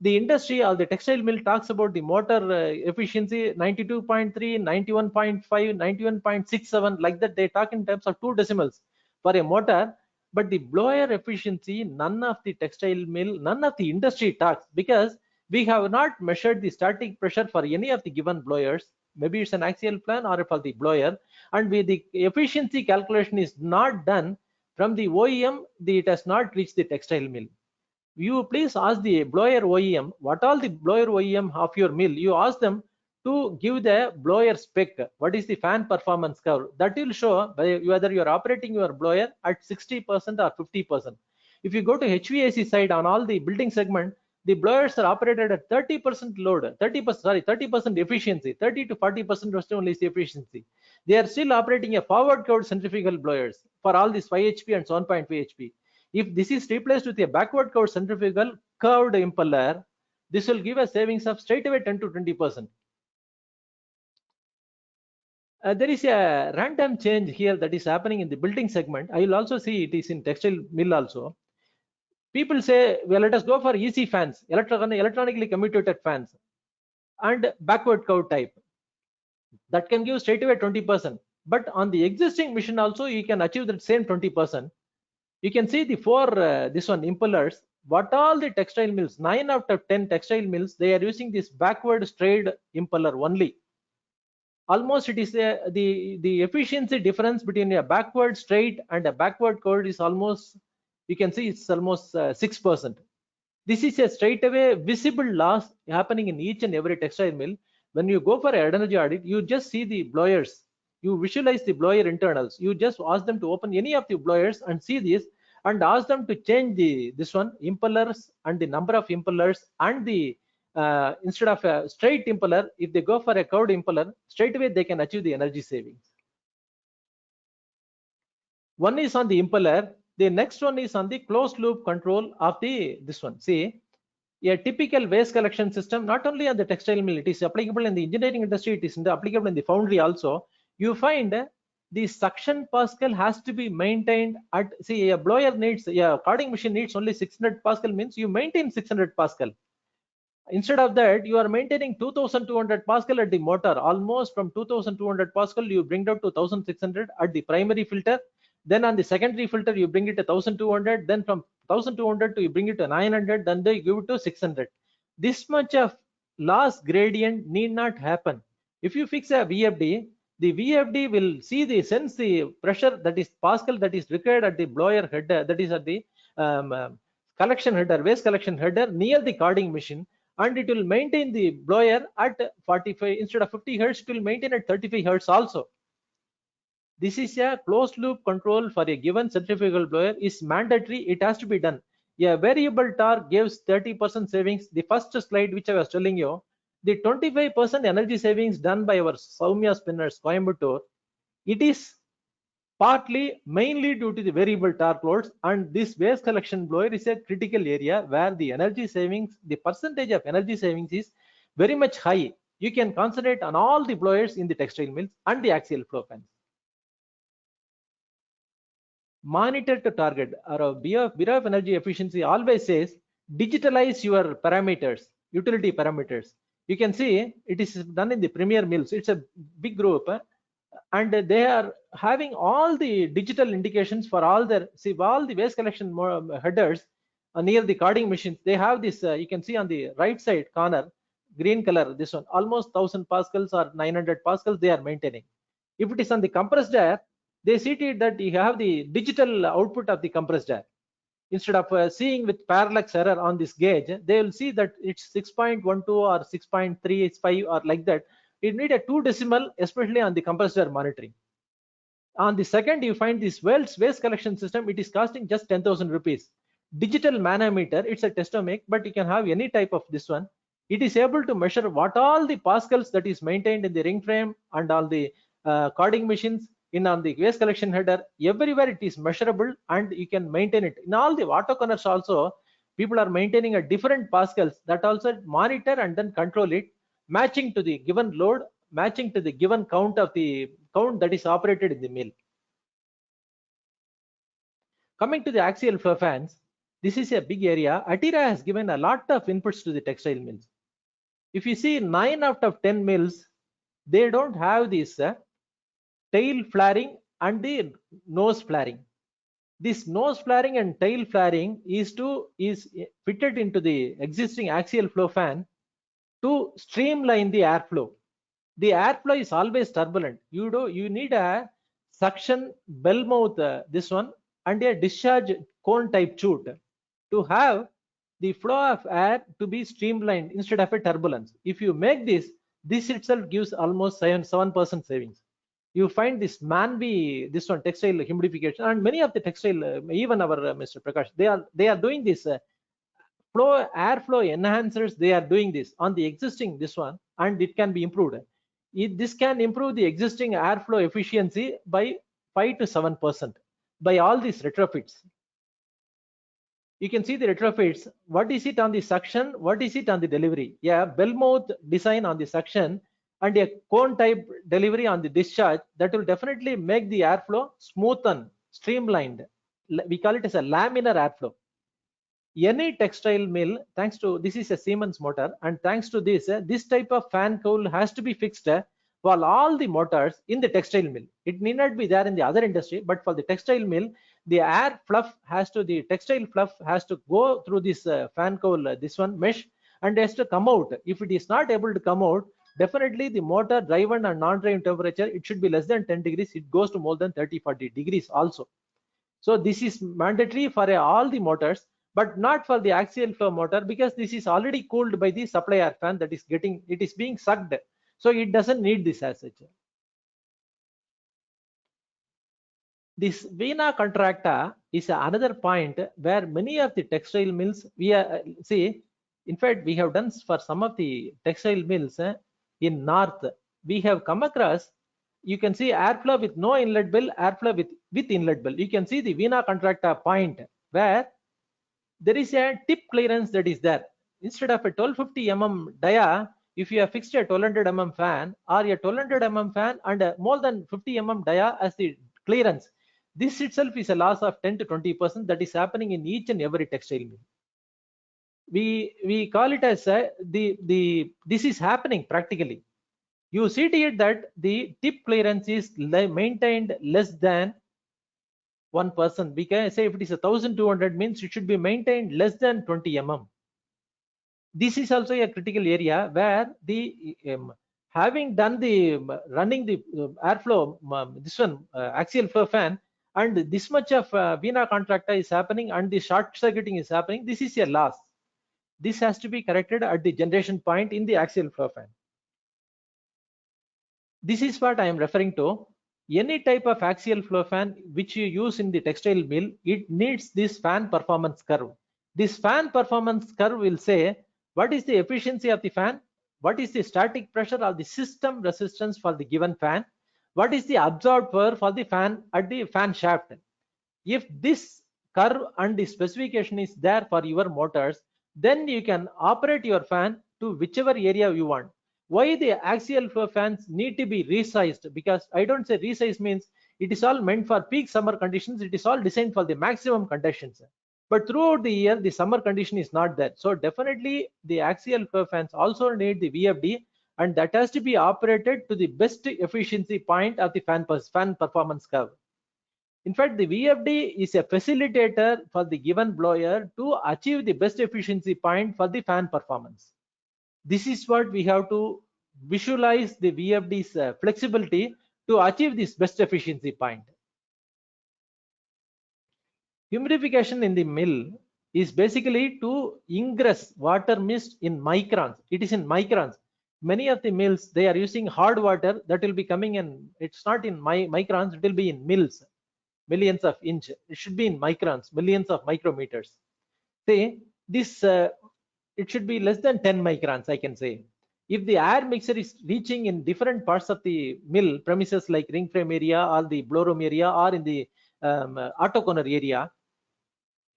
The industry or the textile mill talks about the motor efficiency 92.3, 91.5, 91.67, like that. They talk in terms of 2 decimals for a motor. But the blower efficiency, none of the textile mill, none of the industry talks, because we have not measured the static pressure for any of the given blowers. Maybe it's an axial plan or for the blower, and the efficiency calculation is not done from the OEM. It has not reached the textile mill. You please ask the blower OEM, what all the blower OEM of your mill, you ask them to give the blower spec, what is the fan performance curve. That will show whether you are operating your blower at 60% or 50%. If you go to HVAC side, on all the building segment, the blowers are operated at 30% load, 30% efficiency, 30 to 40% only is the efficiency. They are still operating a forward curved centrifugal blowers for all these 5 HP and 7.5 HP. If this is replaced with a backward curved centrifugal curved impeller, this will give a savings of straight away 10 to 20%. There is a random change here that is happening in the building segment. I will also see it is in textile mill also. People say, well, let us go for EC fans, electronically commutated fans, and backward curve type. That can give straight away 20%. But on the existing machine also, you can achieve that same 20%. You can see the this one impellers. What all the textile mills, 9 out of 10 textile mills, they are using this backward straight impeller only. Almost it is the efficiency difference between a backward straight and a backward curve is almost, you can see it's almost 6%. This is a straight away visible loss happening in each and every textile mill. When you go for an energy audit, you just see the blowers, you visualize the blower internals, you just ask them to open any of the blowers and see this, and ask them to change this one impellers and the number of impellers, and the instead of a straight impeller, if they go for a curved impeller, straight away they can achieve the energy savings. One is on the impeller, the next one is on the closed loop control of this one. See, a typical waste collection system, not only on the textile mill, it is applicable in the engineering industry, it is applicable in the foundry also. You find the suction Pascal has to be maintained at, see, a blower needs, a carding machine needs only 600 Pascal, means you maintain 600 Pascal. Instead of that, you are maintaining 2200 Pascal at the motor. Almost from 2200 Pascal, you bring it up to 1600 at the primary filter. Then on the secondary filter, you bring it to 1200. Then from 1200 to you bring it to 900. Then they give it to 600. This much of loss gradient need not happen. If you fix a VFD, the VFD will see the sense the pressure, that is Pascal, that is required at the blower header, that is at the collection header, waste collection header near the carding machine, and it will maintain the blower at 45 instead of 50 Hertz. It will maintain at 35 Hertz also. This is a closed loop control for a given centrifugal blower is mandatory. It has to be done. A variable torque gives 30% savings. The first slide which I was telling you, the 25% energy savings done by our Soumya spinners Coimbatore, it is partly mainly due to the variable torque loads, and this waste collection blower is a critical area where the energy savings, the percentage of energy savings is very much high. You can concentrate on all the blowers in the textile mills and the axial flow fans. Monitor to target. Our Bureau of Energy Efficiency always says digitalize your parameters, utility parameters. You can see it is done in the Premier Mills. It's a big group, and they are having all the digital indications for all their, see, all the waste collection headers near the carding machines. They have this, you can see on the right side corner, green color, this one, almost 1000 Pascals or 900 Pascals they are maintaining. If it is on the compressed air, they see to it that you have the digital output of the compressed air. Instead of seeing with parallax error on this gauge, they will see that it's 6.12 or 6.35 or like that. It need a 2 decimal, especially on the compressed air monitoring. On the second, you find this Wells waste collection system. It is costing just 10,000 rupees. Digital manometer, it's a testomic, but you can have any type of this one. It is able to measure what all the Pascals that is maintained in the ring frame and all the carding machines in on the waste collection header. Everywhere it is measurable and you can maintain it. In all the water corners also, people are maintaining a different Pascals that also monitor and then control it, matching to the given load, matching to the given count of the count that is operated in the mill. Coming to the axial flow fans, this is a big area. Atira has given a lot of inputs to the textile mills. If you see 9 out of 10 mills, they don't have this tail flaring and the nose flaring. This nose flaring and tail flaring is fitted into the existing axial flow fan to streamline the airflow. The airflow is always turbulent. You need a suction bell mouth, this one, and a discharge cone type chute to have the flow of air to be streamlined instead of a turbulence. If you make this itself gives almost 7% savings. You find this Manby, this one, textile humidification, and many of the textile, even our Mr. Prakash, they are doing this airflow enhancers. They are doing this on the existing this one, and it can be improved. This can improve the existing airflow efficiency by 5 to 7% by all these retrofits. You can see the retrofits. What is it on the suction? What is it on the delivery? Yeah, bell mouth design on the suction and a cone type delivery on the discharge. That will definitely make the airflow smoothen, streamlined. We call it as a laminar airflow. Any textile mill, thanks to this is a Siemens motor, and thanks to this, this type of fan cowl has to be fixed for all the motors in the textile mill. It need not be there in the other industry, but for the textile mill, the air fluff has to, the textile fluff has to go through this fan cowl, this one mesh, and has to come out. If it is not able to come out, definitely the motor driven and non-driven temperature, it should be less than 10 degrees. It goes to more than 30-40 degrees also. So this is mandatory for all the motors, but not for the axial flow motor, because this is already cooled by the supply air fan that is getting, it is being sucked. So it doesn't need this as such. This vena contracta is another point where many of the textile mills, we see, in fact, we have done for some of the textile mills in north, we have come across, you can see airflow with no inlet bell, airflow with inlet bell. You can see the vena contracta point where there is a tip clearance that is there. Instead of a 1250 mm dia, if you have fixed a 1200 mm fan or a 1200 mm fan and a more than 50 mm dia as the clearance, this itself is a loss of 10 to 20% that is happening in each and every textile mill. We call it as this is happening practically. You see it that the tip clearance is maintained less than 1%. We can say if it is 1200 means it should be maintained less than 20 mm. This is also a critical area where the having done the running the airflow, this one axial flow fan, and this much of Vena contracta is happening and the short circuiting is happening, this is a loss. This has to be corrected at the generation point in the axial flow fan. This is what I am referring to. Any type of axial flow fan which you use in the textile mill, it needs this fan performance curve. This fan performance curve will say what is the efficiency of the fan, what is the static pressure or the system resistance for the given fan, what is the absorbed power for the fan at the fan shaft. If this curve and the specification is there for your motors, then you can operate your fan to whichever area you want. Why the axial flow fans need to be resized? Because I don't say resize means it is all meant for peak summer conditions. It is all designed for the maximum conditions. But throughout the year, the summer condition is not there. So definitely the axial flow fans also need the VFD, and that has to be operated to the best efficiency point of the fan performance curve. In fact, the VFD is a facilitator for the given blower to achieve the best efficiency point for the fan performance. This is what we have to visualize the VFD's flexibility to achieve this best efficiency point. Humidification in the mill is basically to ingress water mist in microns. It is in microns. Many of the mills, they are using hard water that will be coming in. It's not in microns, it will be in mils, millions of inch. It should be in microns, millions of micrometers. See, this it should be less than 10 microns, I can say. If the air mixture is reaching in different parts of the mill premises like ring frame area or the blow room area or in the autoconer area,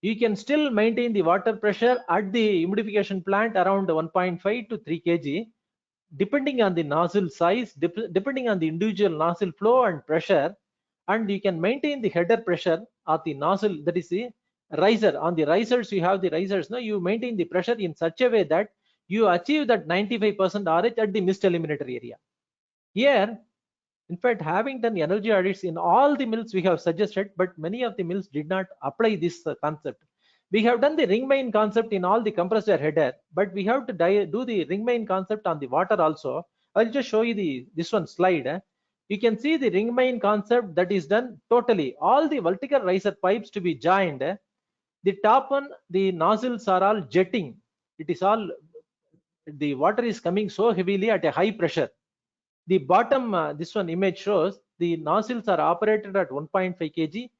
you can still maintain the water pressure at the humidification plant around 1.5 to 3 kg, depending on the nozzle size, depending on the individual nozzle flow and pressure, and you can maintain the header pressure of the nozzle, that is the riser. On the risers, you have the risers. Now you maintain the pressure in such a way that you achieve that 95% RH at the mist eliminator area. Here, in fact, having done energy audits in all the mills we have suggested, but many of the mills did not apply this concept. We have done the ring main concept in all the compressed air header, but we have to do the ring main concept on the water also. I'll just show you this one slide. You can see the ring main concept that is done totally. All the vertical riser pipes to be joined. The top one, the nozzles are all jetting. It is all, the water is coming so heavily at a high pressure. The bottom, this one image shows the nozzles are operated at 1.5 kg.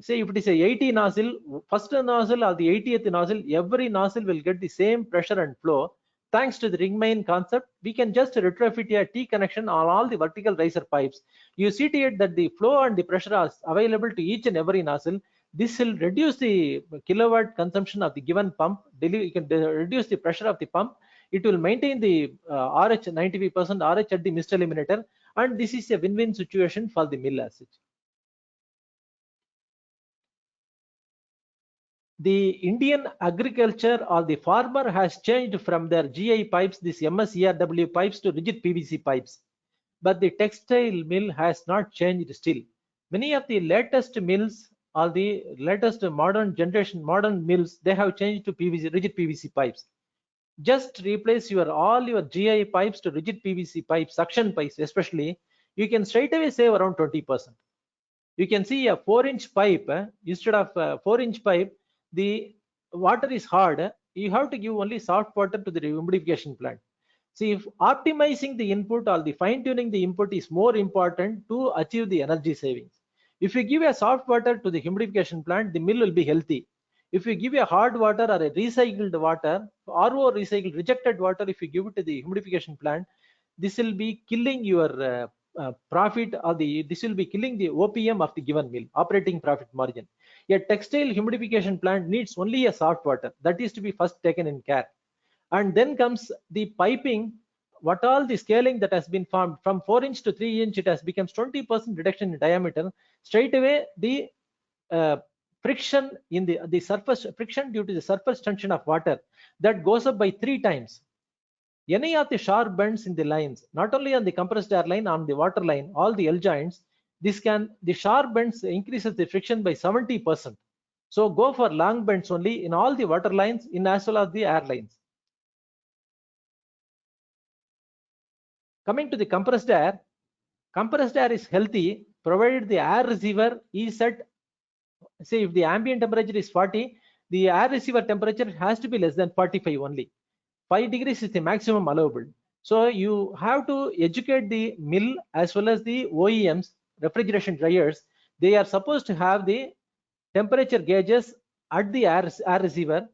Say if it is a 80 nozzle, first nozzle or the 80th nozzle, every nozzle will get the same pressure and flow. Thanks to the ring main concept, we can just retrofit a T connection on all the vertical riser pipes. You see it that the flow and the pressure are available to each and every nozzle. This will reduce the kilowatt consumption of the given pump. You can reduce the pressure of the pump. It will maintain the RH 95% RH at the mist eliminator, and this is a win-win situation for the mill as such. The Indian agriculture or the farmer has changed from their GI pipes, this MSERW pipes, to rigid PVC pipes, but the textile mill has not changed still. Many of the latest mills or the latest modern mills, they have changed to rigid PVC pipes. Just replace all your GI pipes to rigid PVC pipes, suction pipes especially. You can straight away save around 20%. You can see a 4-inch pipe, instead of a 4-inch pipe, the water is hard. You have to give only soft water to the humidification plant. See, if optimizing the input or the fine-tuning the input is more important to achieve the energy savings. If you give a soft water to the humidification plant, the mill will be healthy. If you give a hard water or a recycled water, RO recycled rejected water, if you give it to the humidification plant, this will be killing your profit, or this will be killing the OPM of the given mill, operating profit margin. A textile humidification plant needs only a soft water. That is to be first taken in care. And then comes the piping what all the scaling that has been formed from 4 inch to 3 inch, it has become 20% reduction in diameter. Straight away, the friction in the surface, friction due to the surface tension of water, that goes up by 3 times. Any of the sharp bends in the lines, not only on the compressed air line, on the water line, all the L joints, the sharp bends increases the friction by 70%. So go for long bends only in all the water lines, in as well as the air lines. Coming to the compressed air is healthy provided the air receiver is at, say if the ambient temperature is 40, the air receiver temperature has to be less than 45 only. 5 degrees is the maximum allowable. So you have to educate the mill as well as the OEMs, refrigeration dryers. They are supposed to have the temperature gauges at the air receiver.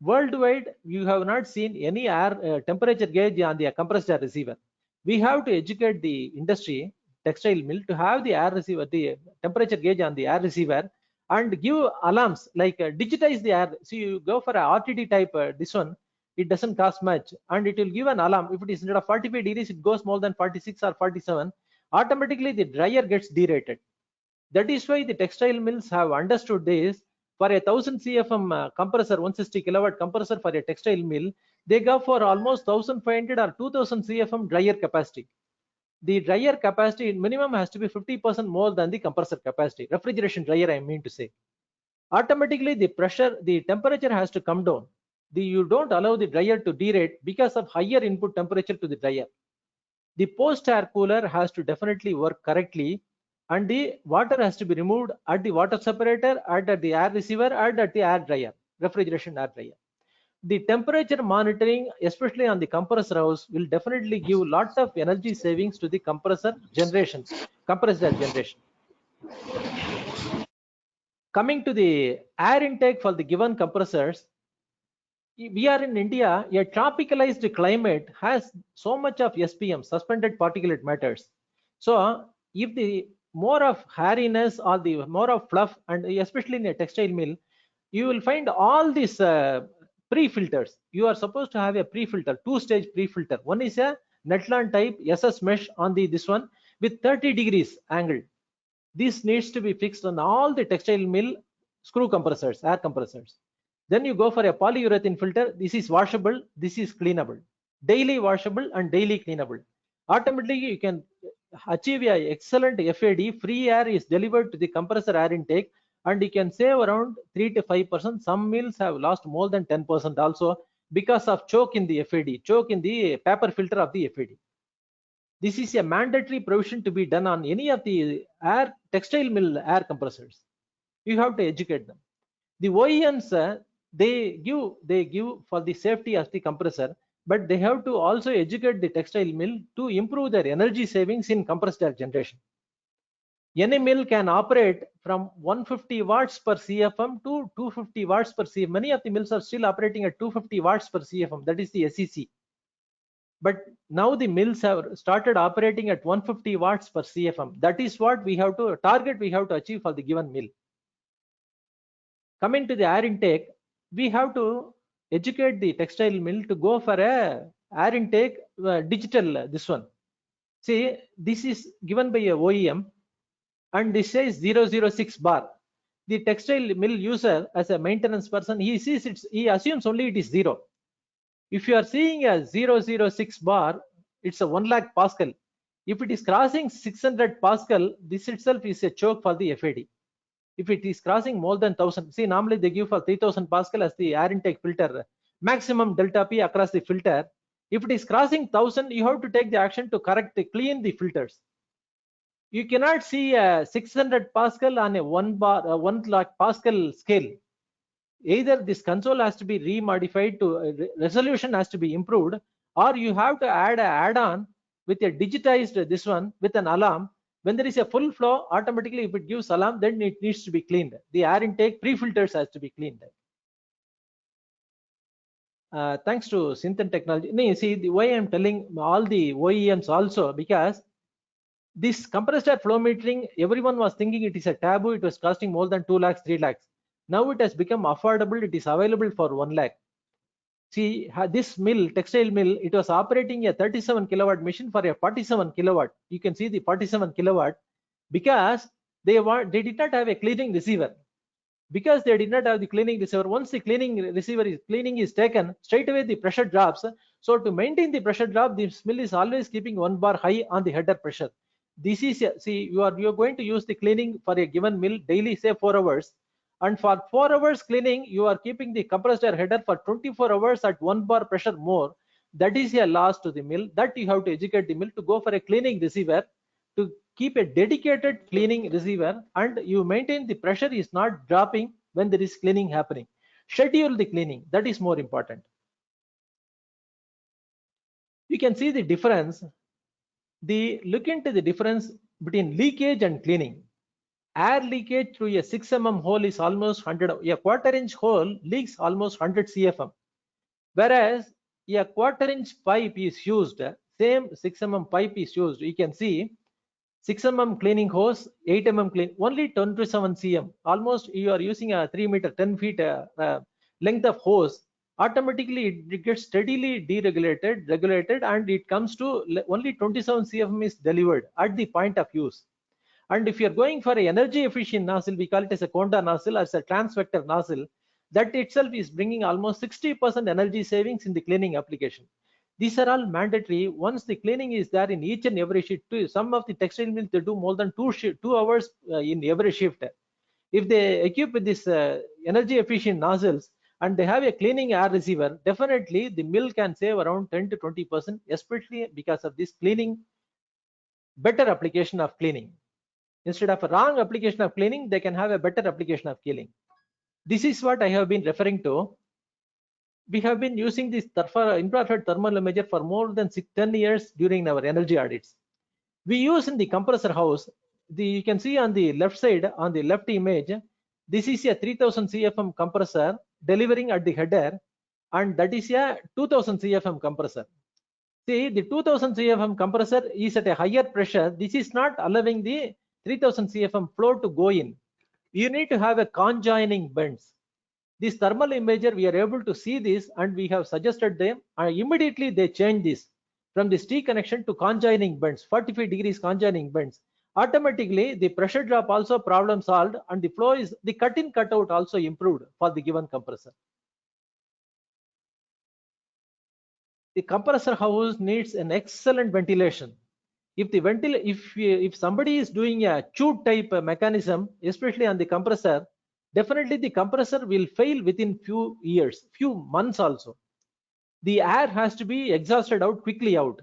Worldwide, you have not seen any air temperature gauge on the compressed air receiver. We have to educate the industry, textile mill, to have the air receiver, the temperature gauge on the air receiver, and give alarms, like digitize the air. So you go for a RTD type, this one, it doesn't cost much, and it will give an alarm. If it is instead of 45 degrees, it goes more than 46 or 47, automatically the dryer gets derated. That is why the textile mills have understood this. For a 1000 CFM compressor, 160 kilowatt compressor for a textile mill, they go for almost 1500 or 2000 CFM dryer capacity. The dryer capacity minimum has to be 50% more than the compressor capacity. Refrigeration dryer, I mean to say. Automatically the pressure, the temperature has to come down. You don't allow the dryer to derate because of higher input temperature to the dryer. The post air cooler has to definitely work correctly, and the water has to be removed at the water separator, at the air receiver, and at the air dryer, refrigeration air dryer. The temperature monitoring, especially on the compressor house, will definitely give lots of energy savings to the compressor generation, compressed air generation. Coming to the air intake for the given compressors, we are in India. A tropicalized climate has so much of SPM, suspended particulate matters. So if the more of hairiness or the more of fluff, and especially in a textile mill, you will find all these pre-filters. You are supposed to have a pre-filter, 2-stage pre-filter. One is a Netland type SS mesh on this one with 30 degrees angle. This needs to be fixed on all the textile mill screw compressors, air compressors. Then you go for a polyurethane filter. This is washable, this is cleanable, daily washable and daily cleanable. Automatically you can achieve an excellent FAD. Free air is delivered to the compressor air intake, and you can save around 3 to 5%. Some mills have lost more than 10% also because of choke in the FAD, choke in the paper filter of the FAD. This is a mandatory provision to be done on any of the textile mill air compressors. You have to educate them. The OEMs, they give for the safety of the compressor, but they have to also educate the textile mill to improve their energy savings in compressed air generation. Any mill can operate from 150 watts per CFM to 250 watts per CFM. Many of the mills are still operating at 250 watts per CFM. That is the SEC. But now the mills have started operating at 150 watts per CFM. That is what we have to target, we have to achieve for the given mill. Coming to the air intake, we have to educate the textile mill to go for a air intake digital, this one. See, this is given by a OEM, and this says 006 bar. The textile mill user, as a maintenance person, he assumes only it is 0. If you are seeing a 006 bar, it's a 1 lakh Pascal. If it is crossing 600 Pascal, this itself is a choke for the FAD. If it is crossing more than 1000, see, normally they give for 3000 Pascal as the air intake filter, maximum delta P across the filter. If it is crossing 1000, you have to take the action to clean the filters. You cannot see a 600 Pascal on a 1 lakh Pascal scale. Either this console has to be remodified to resolution has to be improved, or you have to add an add-on with a digitized this one with an alarm. When there is a full flow, automatically if it gives alarm, then it needs to be cleaned. The air intake pre-filters has to be cleaned. Thanks to Synthen technology. No, see, why I'm telling all the OEMs also, because this compressed air flow metering, everyone was thinking it is a taboo. It was costing more than 2 lakhs, 3 lakhs. Now it has become affordable. It is available for 1 lakh. See, this mill, textile mill, it was operating a 37 kilowatt machine for a 47 kilowatt. You can see the 47 kilowatt because they did not have a cleaning receiver. Because they did not have the cleaning receiver, once the cleaning is taken, straight away the pressure drops. So to maintain the pressure drop, this mill is always keeping 1 bar high on the header pressure. This is see, you are going to use the cleaning for a given mill daily, say 4 hours, and for 4 hours cleaning you are keeping the compressed air header for 24 hours at 1 bar pressure more. That is a loss to the mill, that you have to educate the mill to go for a cleaning receiver, to keep a dedicated cleaning receiver, and you maintain the pressure is not dropping when there is cleaning happening. Schedule the cleaning, that is more important. You can see the difference. Look into the difference between leakage and cleaning. Air leakage through a 6 mm hole is almost 100. A quarter-inch hole leaks almost 100 CFM, whereas a quarter-inch pipe is used. Same 6 mm pipe is used. You can see 6 mm cleaning hose, 8 mm clean, only 27 cm. Almost you are using a 3 meter, 10 feet length of hose. Automatically it gets steadily regulated, and it comes to only 27 cm is delivered at the point of use. And if you are going for an energy efficient nozzle, we call it as a Konda nozzle or as a transvector nozzle, that itself is bringing almost 60% energy savings in the cleaning application. These are all mandatory. Once the cleaning is there in each and every shift, some of the textile mills, they do more than 2 hours in every shift. If they equip with this energy efficient nozzles and they have a cleaning air receiver, definitely the mill can save around 10 to 20%, especially because of this cleaning, better application of cleaning. Instead of a wrong application of cleaning, they can have a better application of cleaning. This is what I have been referring to. We have been using this infrared thermal imager for more than 10 years during our energy audits. We use in the compressor house, you can see on the left side, on the left image, this is a 3000 CFM compressor delivering at the header, and that is a 2000 CFM compressor. See, the 2000 CFM compressor is at a higher pressure. This is not allowing the 3000 CFM flow to go in. You need to have a conjoining bends. This thermal imager, we are able to see this, and we have suggested them, and immediately they change this from this T connection to conjoining bends, 45 degrees conjoining bends. Automatically the pressure drop also problem solved, and the flow is, the cut-in cut-out also improved for the given compressor. The compressor house needs an excellent ventilation. If somebody is doing a chute type mechanism, especially on the compressor, definitely the compressor will fail within few years, few months also. The air has to be exhausted out quickly out.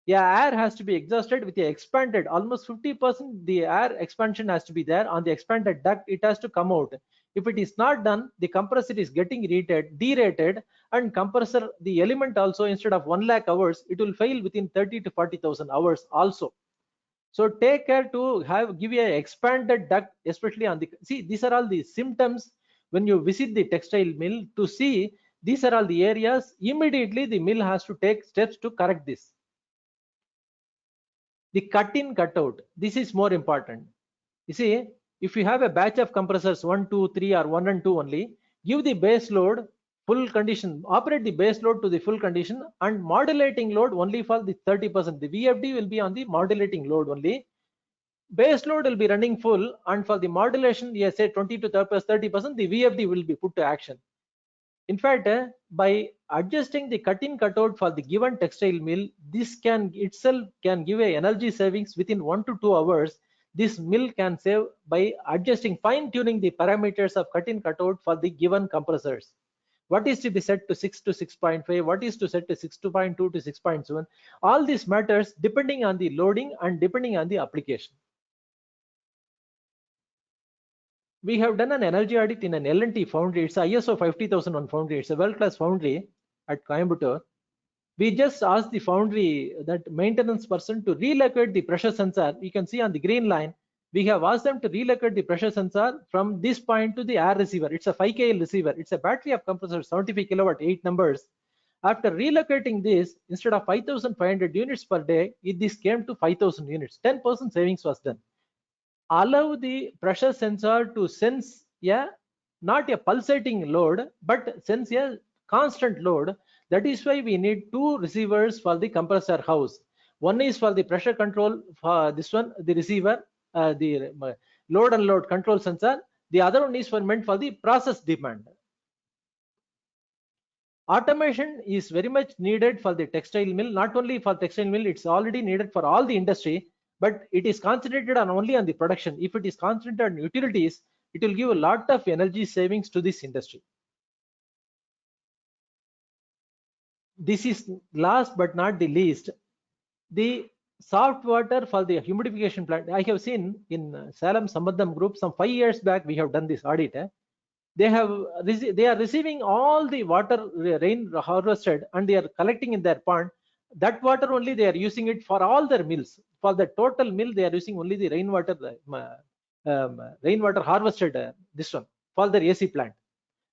Yeah, air has to be exhausted with the expanded, almost 50% the air expansion has to be there on the expanded duct. It has to come out. If it is not done, the compressor is getting derated, and compressor, the element also, instead of 1 lakh hours, it will fail within 30 to 40,000 hours also. So take care to give a expanded duct, especially on the, see, these are all the symptoms when you visit the textile mill to see. These are all the areas. Immediately the mill has to take steps to correct this. The cut-in cut-out, this is more important. You see, if you have a batch of compressors 1, 2, 3 or 1 and 2 only, give the base load full condition, operate the base load to the full condition, and modulating load only for the 30%. The VFD will be on the modulating load only. Base load will be running full, and for the modulation, yes, say 20 to 30%, the VFD will be put to action. In fact, by adjusting the cut-in cut-out for the given textile mill, this can itself give a energy savings within 1 to 2 hours. This mill can save by adjusting, fine-tuning the parameters of cut-in cut-out for the given compressors. What is to be set to 6 to 6.5, what is to set to 6.2 to 6.7. All this matters depending on the loading and depending on the application. We have done an energy audit in an L&T foundry. It's a ISO 50001 foundry. It's a world-class foundry at Coimbatore. We just asked the foundry, that maintenance person, to relocate the pressure sensor. You can see on the green line, we have asked them to relocate the pressure sensor from this point to the air receiver. It's a 5 KL receiver. It's a battery of compressor, 75 kilowatt, 8 numbers. After relocating this, instead of 5,500 units per day, this came to 5,000 units. 10% savings was done. Allow the pressure sensor to sense not a pulsating load, but sense a constant load. That is why we need 2 receivers for the compressor house. One is for the pressure control, for this one, the receiver, the load and load control sensor. The other one is meant for the process demand. Automation is very much needed for the textile mill. Not only for textile mill, it's already needed for all the industry, but it is concentrated on only on the production. If it is concentrated on utilities, it will give a lot of energy savings to this industry. This is last but not the least, the soft water for the humidification plant. I have seen in Salem Sambandham group some 5 years back we have done this audit. They are receiving all the water rain harvested and they are collecting in their pond. That water only they are using it for all their mills. For the total mill they are using only the rainwater harvested this one for their AC plant.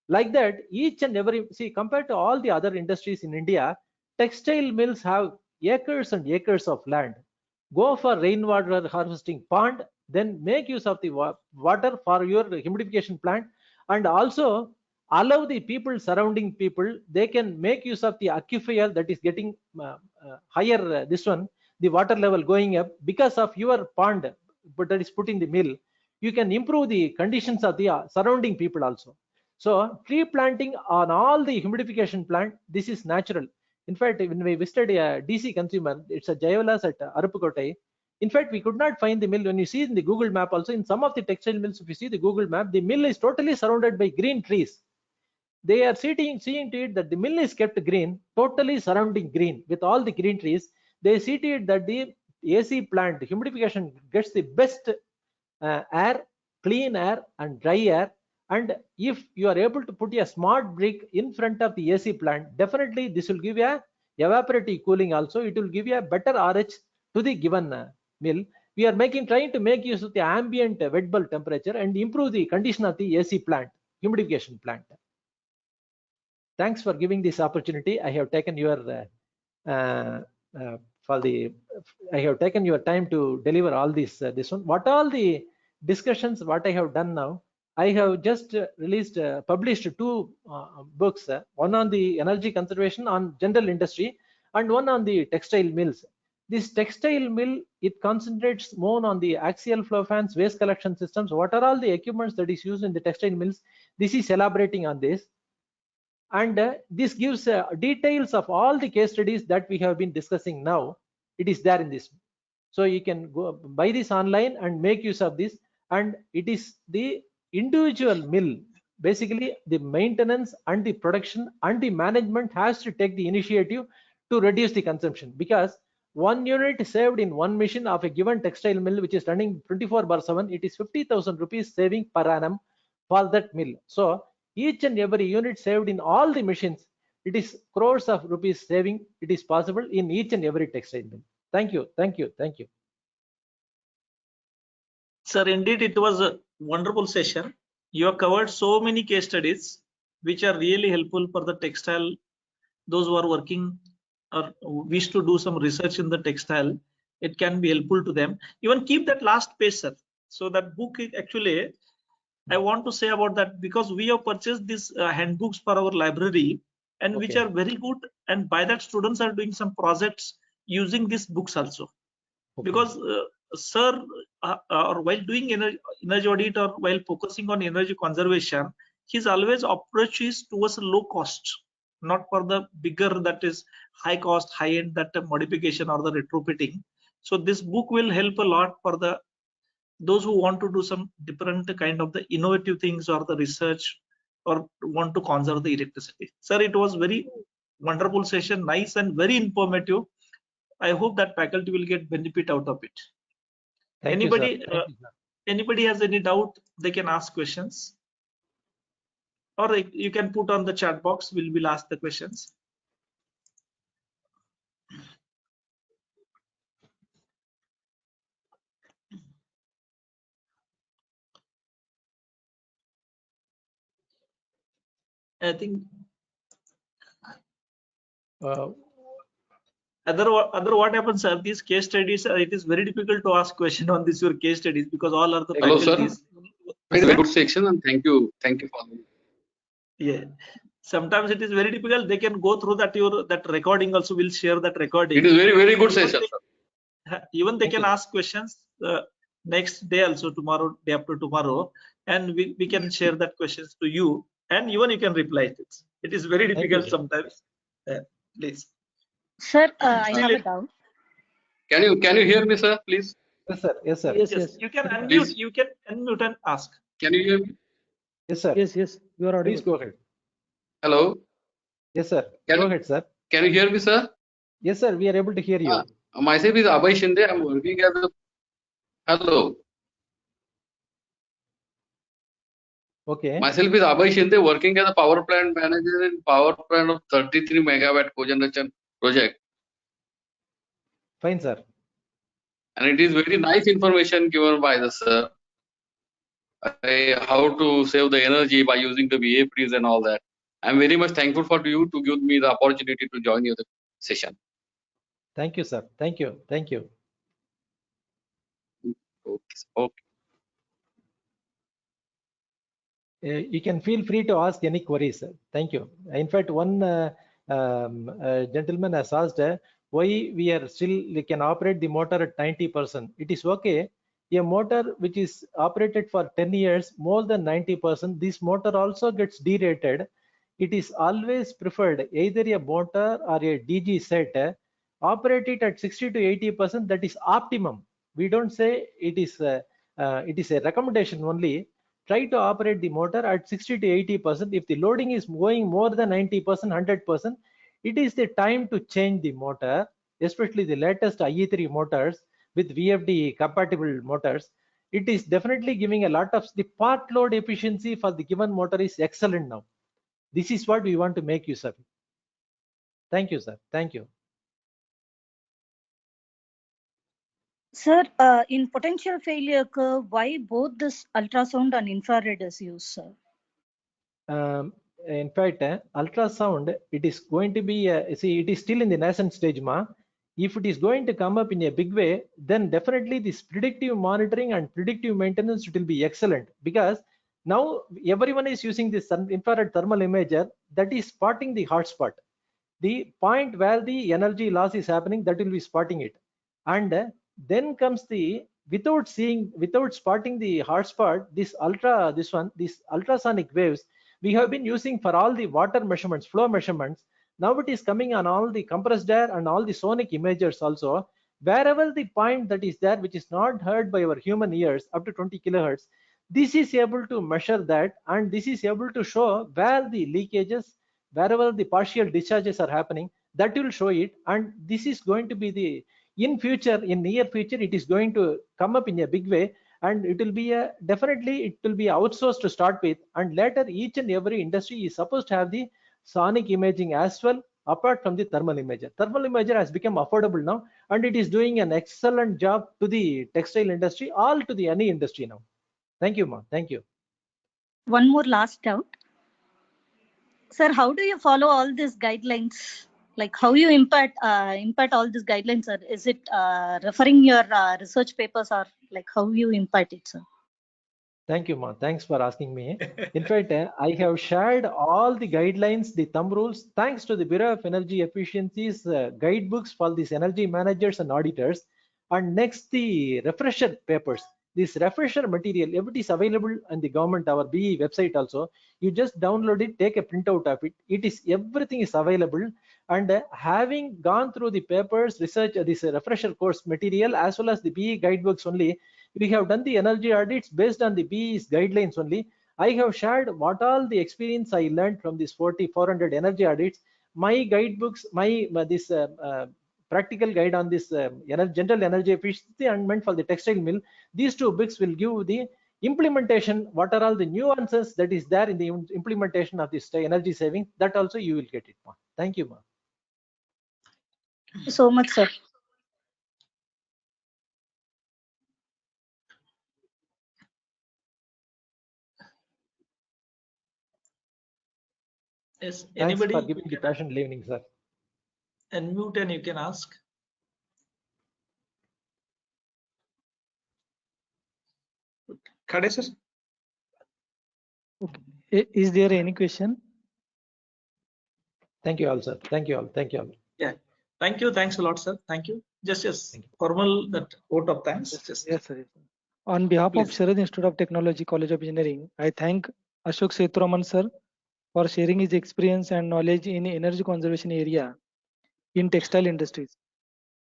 Like that, each and every, see, compared to all the other industries in India, textile mills have acres and acres of land. Go for rainwater harvesting pond, then make use of the water for your humidification plant, and also allow the people, surrounding people, they can make use of the aquifer that is getting higher, this one, the water level going up because of your pond, but that is put in the mill. You can improve the conditions of the surrounding people also. So tree planting on all the humidification plant, this is natural. In fact, when we visited a DC consumer, it's a Jayavalas at Aruppukkottai. In fact, we could not find the mill. When you see in the Google map also, in some of the textile mills, if you see the Google map, the mill is totally surrounded by green trees. They are seeing to it that the mill is kept green, totally surrounding green with all the green trees. They see to it that the AC plant, the humidification gets the best air, clean air and dry air. And if you are able to put a smart brick in front of the AC plant, definitely this will give a evaporative cooling also. It will give you a better RH to the given mill. We are trying to make use of the ambient wet bulb temperature and improve the condition of the AC plant, humidification plant. Thanks for giving this opportunity. I have taken your I have taken your time to deliver all this one. What all the discussions what I have done now, I have just published 2 books, one on the energy conservation on general industry and one on the textile mills. This textile mill, it concentrates more on the axial flow fans, waste collection systems. What are all the equipments that is used in the textile mills? This is elaborating on this. And this gives details of all the case studies that we have been discussing now. It is there in this. So you can go buy this online and make use of this. And it is the individual mill, basically the maintenance and the production and the management has to take the initiative to reduce the consumption, because 1 unit saved in 1 machine of a given textile mill which is running 24/7, it is 50,000 rupees saving per annum for that mill. So each and every unit saved in all the machines, it is crores of rupees saving. It is possible in each and every textile mill. Thank you. Thank you. Thank you. Sir, indeed, it was a wonderful session. You have covered so many case studies, which are really helpful for the textile, those who are working or wish to do some research in the textile. It can be helpful to them. Even keep that last page, sir. So that book is actually, I want to say about that, because we have purchased these handbooks for our library, and which are very good. And by that, students are doing some projects using these books also. Because sir, or while doing energy audit or while focusing on energy conservation, his always approach is towards low cost, not for the bigger, that is high cost, high end, that modification or the retrofitting. So this book will help a lot for the those who want to do some different kind of the innovative things or the research or want to conserve the electricity. Sir, it was very wonderful session, nice and very informative. I hope that faculty will get benefit out of it. Anybody has any doubt, they can ask questions, or you can put on the chat box. We'll ask the questions. I think other what happens, sir, these case studies, it is very difficult to ask question on this your case studies, because all are the Hello, faculties. sir. Very good section, and thank you for. Yeah, Sometimes it is very difficult. They can go through that recording also. Will share that recording. It is very good session, sir. Even they Thank can you. ask questions next day also, tomorrow, day after tomorrow, and we can share that questions to you, and even you can reply it. It is very Thank you, difficult sir. sometimes. Please. Sir, I Still have a it- doubt. Can you hear me, sir? Please. Yes, sir. Yes, sir. Yes, Yes, yes. you can unmute. Please. You can unmute and ask. Can you hear me? Yes, sir. Yes, yes. You are Please audible. go ahead. Hello. Yes, sir. Can Go you- ahead, sir. Can you hear me, sir? Yes, sir. We are able to hear you. Myself is Abhay Shinde. I'm working as a. Hello. Okay. Myself is Abhay Shinde, working as a power plant manager in power plant of 33 megawatt cogeneration project. Fine, sir. And it is very nice information given by the sir. How to save the energy by using the VAPs and all that. I'm very much thankful for you to give me the opportunity to join your session. Thank you, sir. Thank you. Thank you. Okay. You can feel free to ask any queries, sir. Thank you. In fact, one gentleman has asked why we can operate the motor at 90%. It is okay. A motor which is operated for 10 years, more than 90%, this motor also gets derated. It is always preferred either a motor or a DG set, operate it at 60 to 80%. That is optimum. We don't say it is a recommendation only. Try to operate the motor at 60 to 80%. If the loading is going more than 90%, 100%, it is the time to change the motor, especially the latest IE3 motors with VFD compatible motors. It is definitely giving a lot of the part load efficiency for the given motor is excellent now. This is what we want to make use of. Thank you, sir. Thank you. Sir, in potential failure curve, why both this ultrasound and infrared is used, sir? In fact, ultrasound, it is going to be, see, it is still in the nascent stage, ma. If it is going to come up in a big way, then definitely this predictive monitoring and predictive maintenance, it will be excellent, because now everyone is using this infrared thermal imager that is spotting the hotspot. The point where the energy loss is happening, that will be spotting it. And then comes the, without spotting the hotspot, these ultrasonic waves we have been using for all the water measurements, flow measurements. Now it is coming on all the compressed air and all the sonic imagers also. Wherever the point that is there, which is not heard by our human ears, up to 20 kilohertz, this is able to measure that, and this is able to show where the leakages, wherever the partial discharges are happening, that will show it. And this is going to be the, in near future, it is going to come up in a big way, and it will be definitely it will be outsourced to start with, and later each and every industry is supposed to have the sonic imaging as well, apart from the thermal imager. Thermal imager has become affordable now, and it is doing an excellent job to the textile industry, all to the any industry now. Thank you, ma. Thank you. One more last doubt. Sir, how do you follow all these guidelines? Like how you impact all these guidelines, sir? Is it referring your research papers, or like how you impact it, sir? Thank you, ma. Thanks for asking me. In fact, I have shared all the guidelines, the thumb rules, thanks to the Bureau of Energy Efficiency's guidebooks for these energy managers and auditors. And next, the refresher papers. This refresher material, if it is available on the government, our BE website also, you just download it, take a printout of it. Everything is available. And having gone through the papers, research, this refresher course material, as well as the BE guidebooks only, we have done the energy audits based on the BE's guidelines only. I have shared what all the experience I learned from these 400 energy audits. My guidebooks, this practical guide on this general energy efficiency and meant for the textile mill. These two books will give the implementation, what are all the nuances that is there in the implementation of this energy saving. That also you will get it, ma. Thank you, ma. Thank you so much, sir. Yes. Thanks Anybody? for giving the passionate evening, sir. Unmute and you can ask. Khade sir. Okay. Is there any question? Thank you all, sir. Thank you all. Thank you all. Yeah. Thank you. Thanks a lot, sir. Thank you. Just Thank you. formal that vote of thanks. Yes, Just yes, sir. Yes, sir. On behalf of Please. Sharad Institute of Technology, College of Engineering, I thank Ashok Sethuraman sir for sharing his experience and knowledge in energy conservation area in textile industries.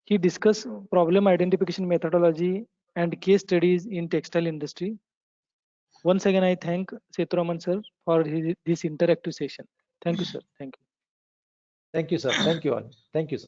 He discussed problem identification methodology and case studies in textile industry. Once again, I thank Sethuraman sir for this interactive session. Thank you, sir. Thank you. Thank you, sir. Thank you all. Thank you, sir.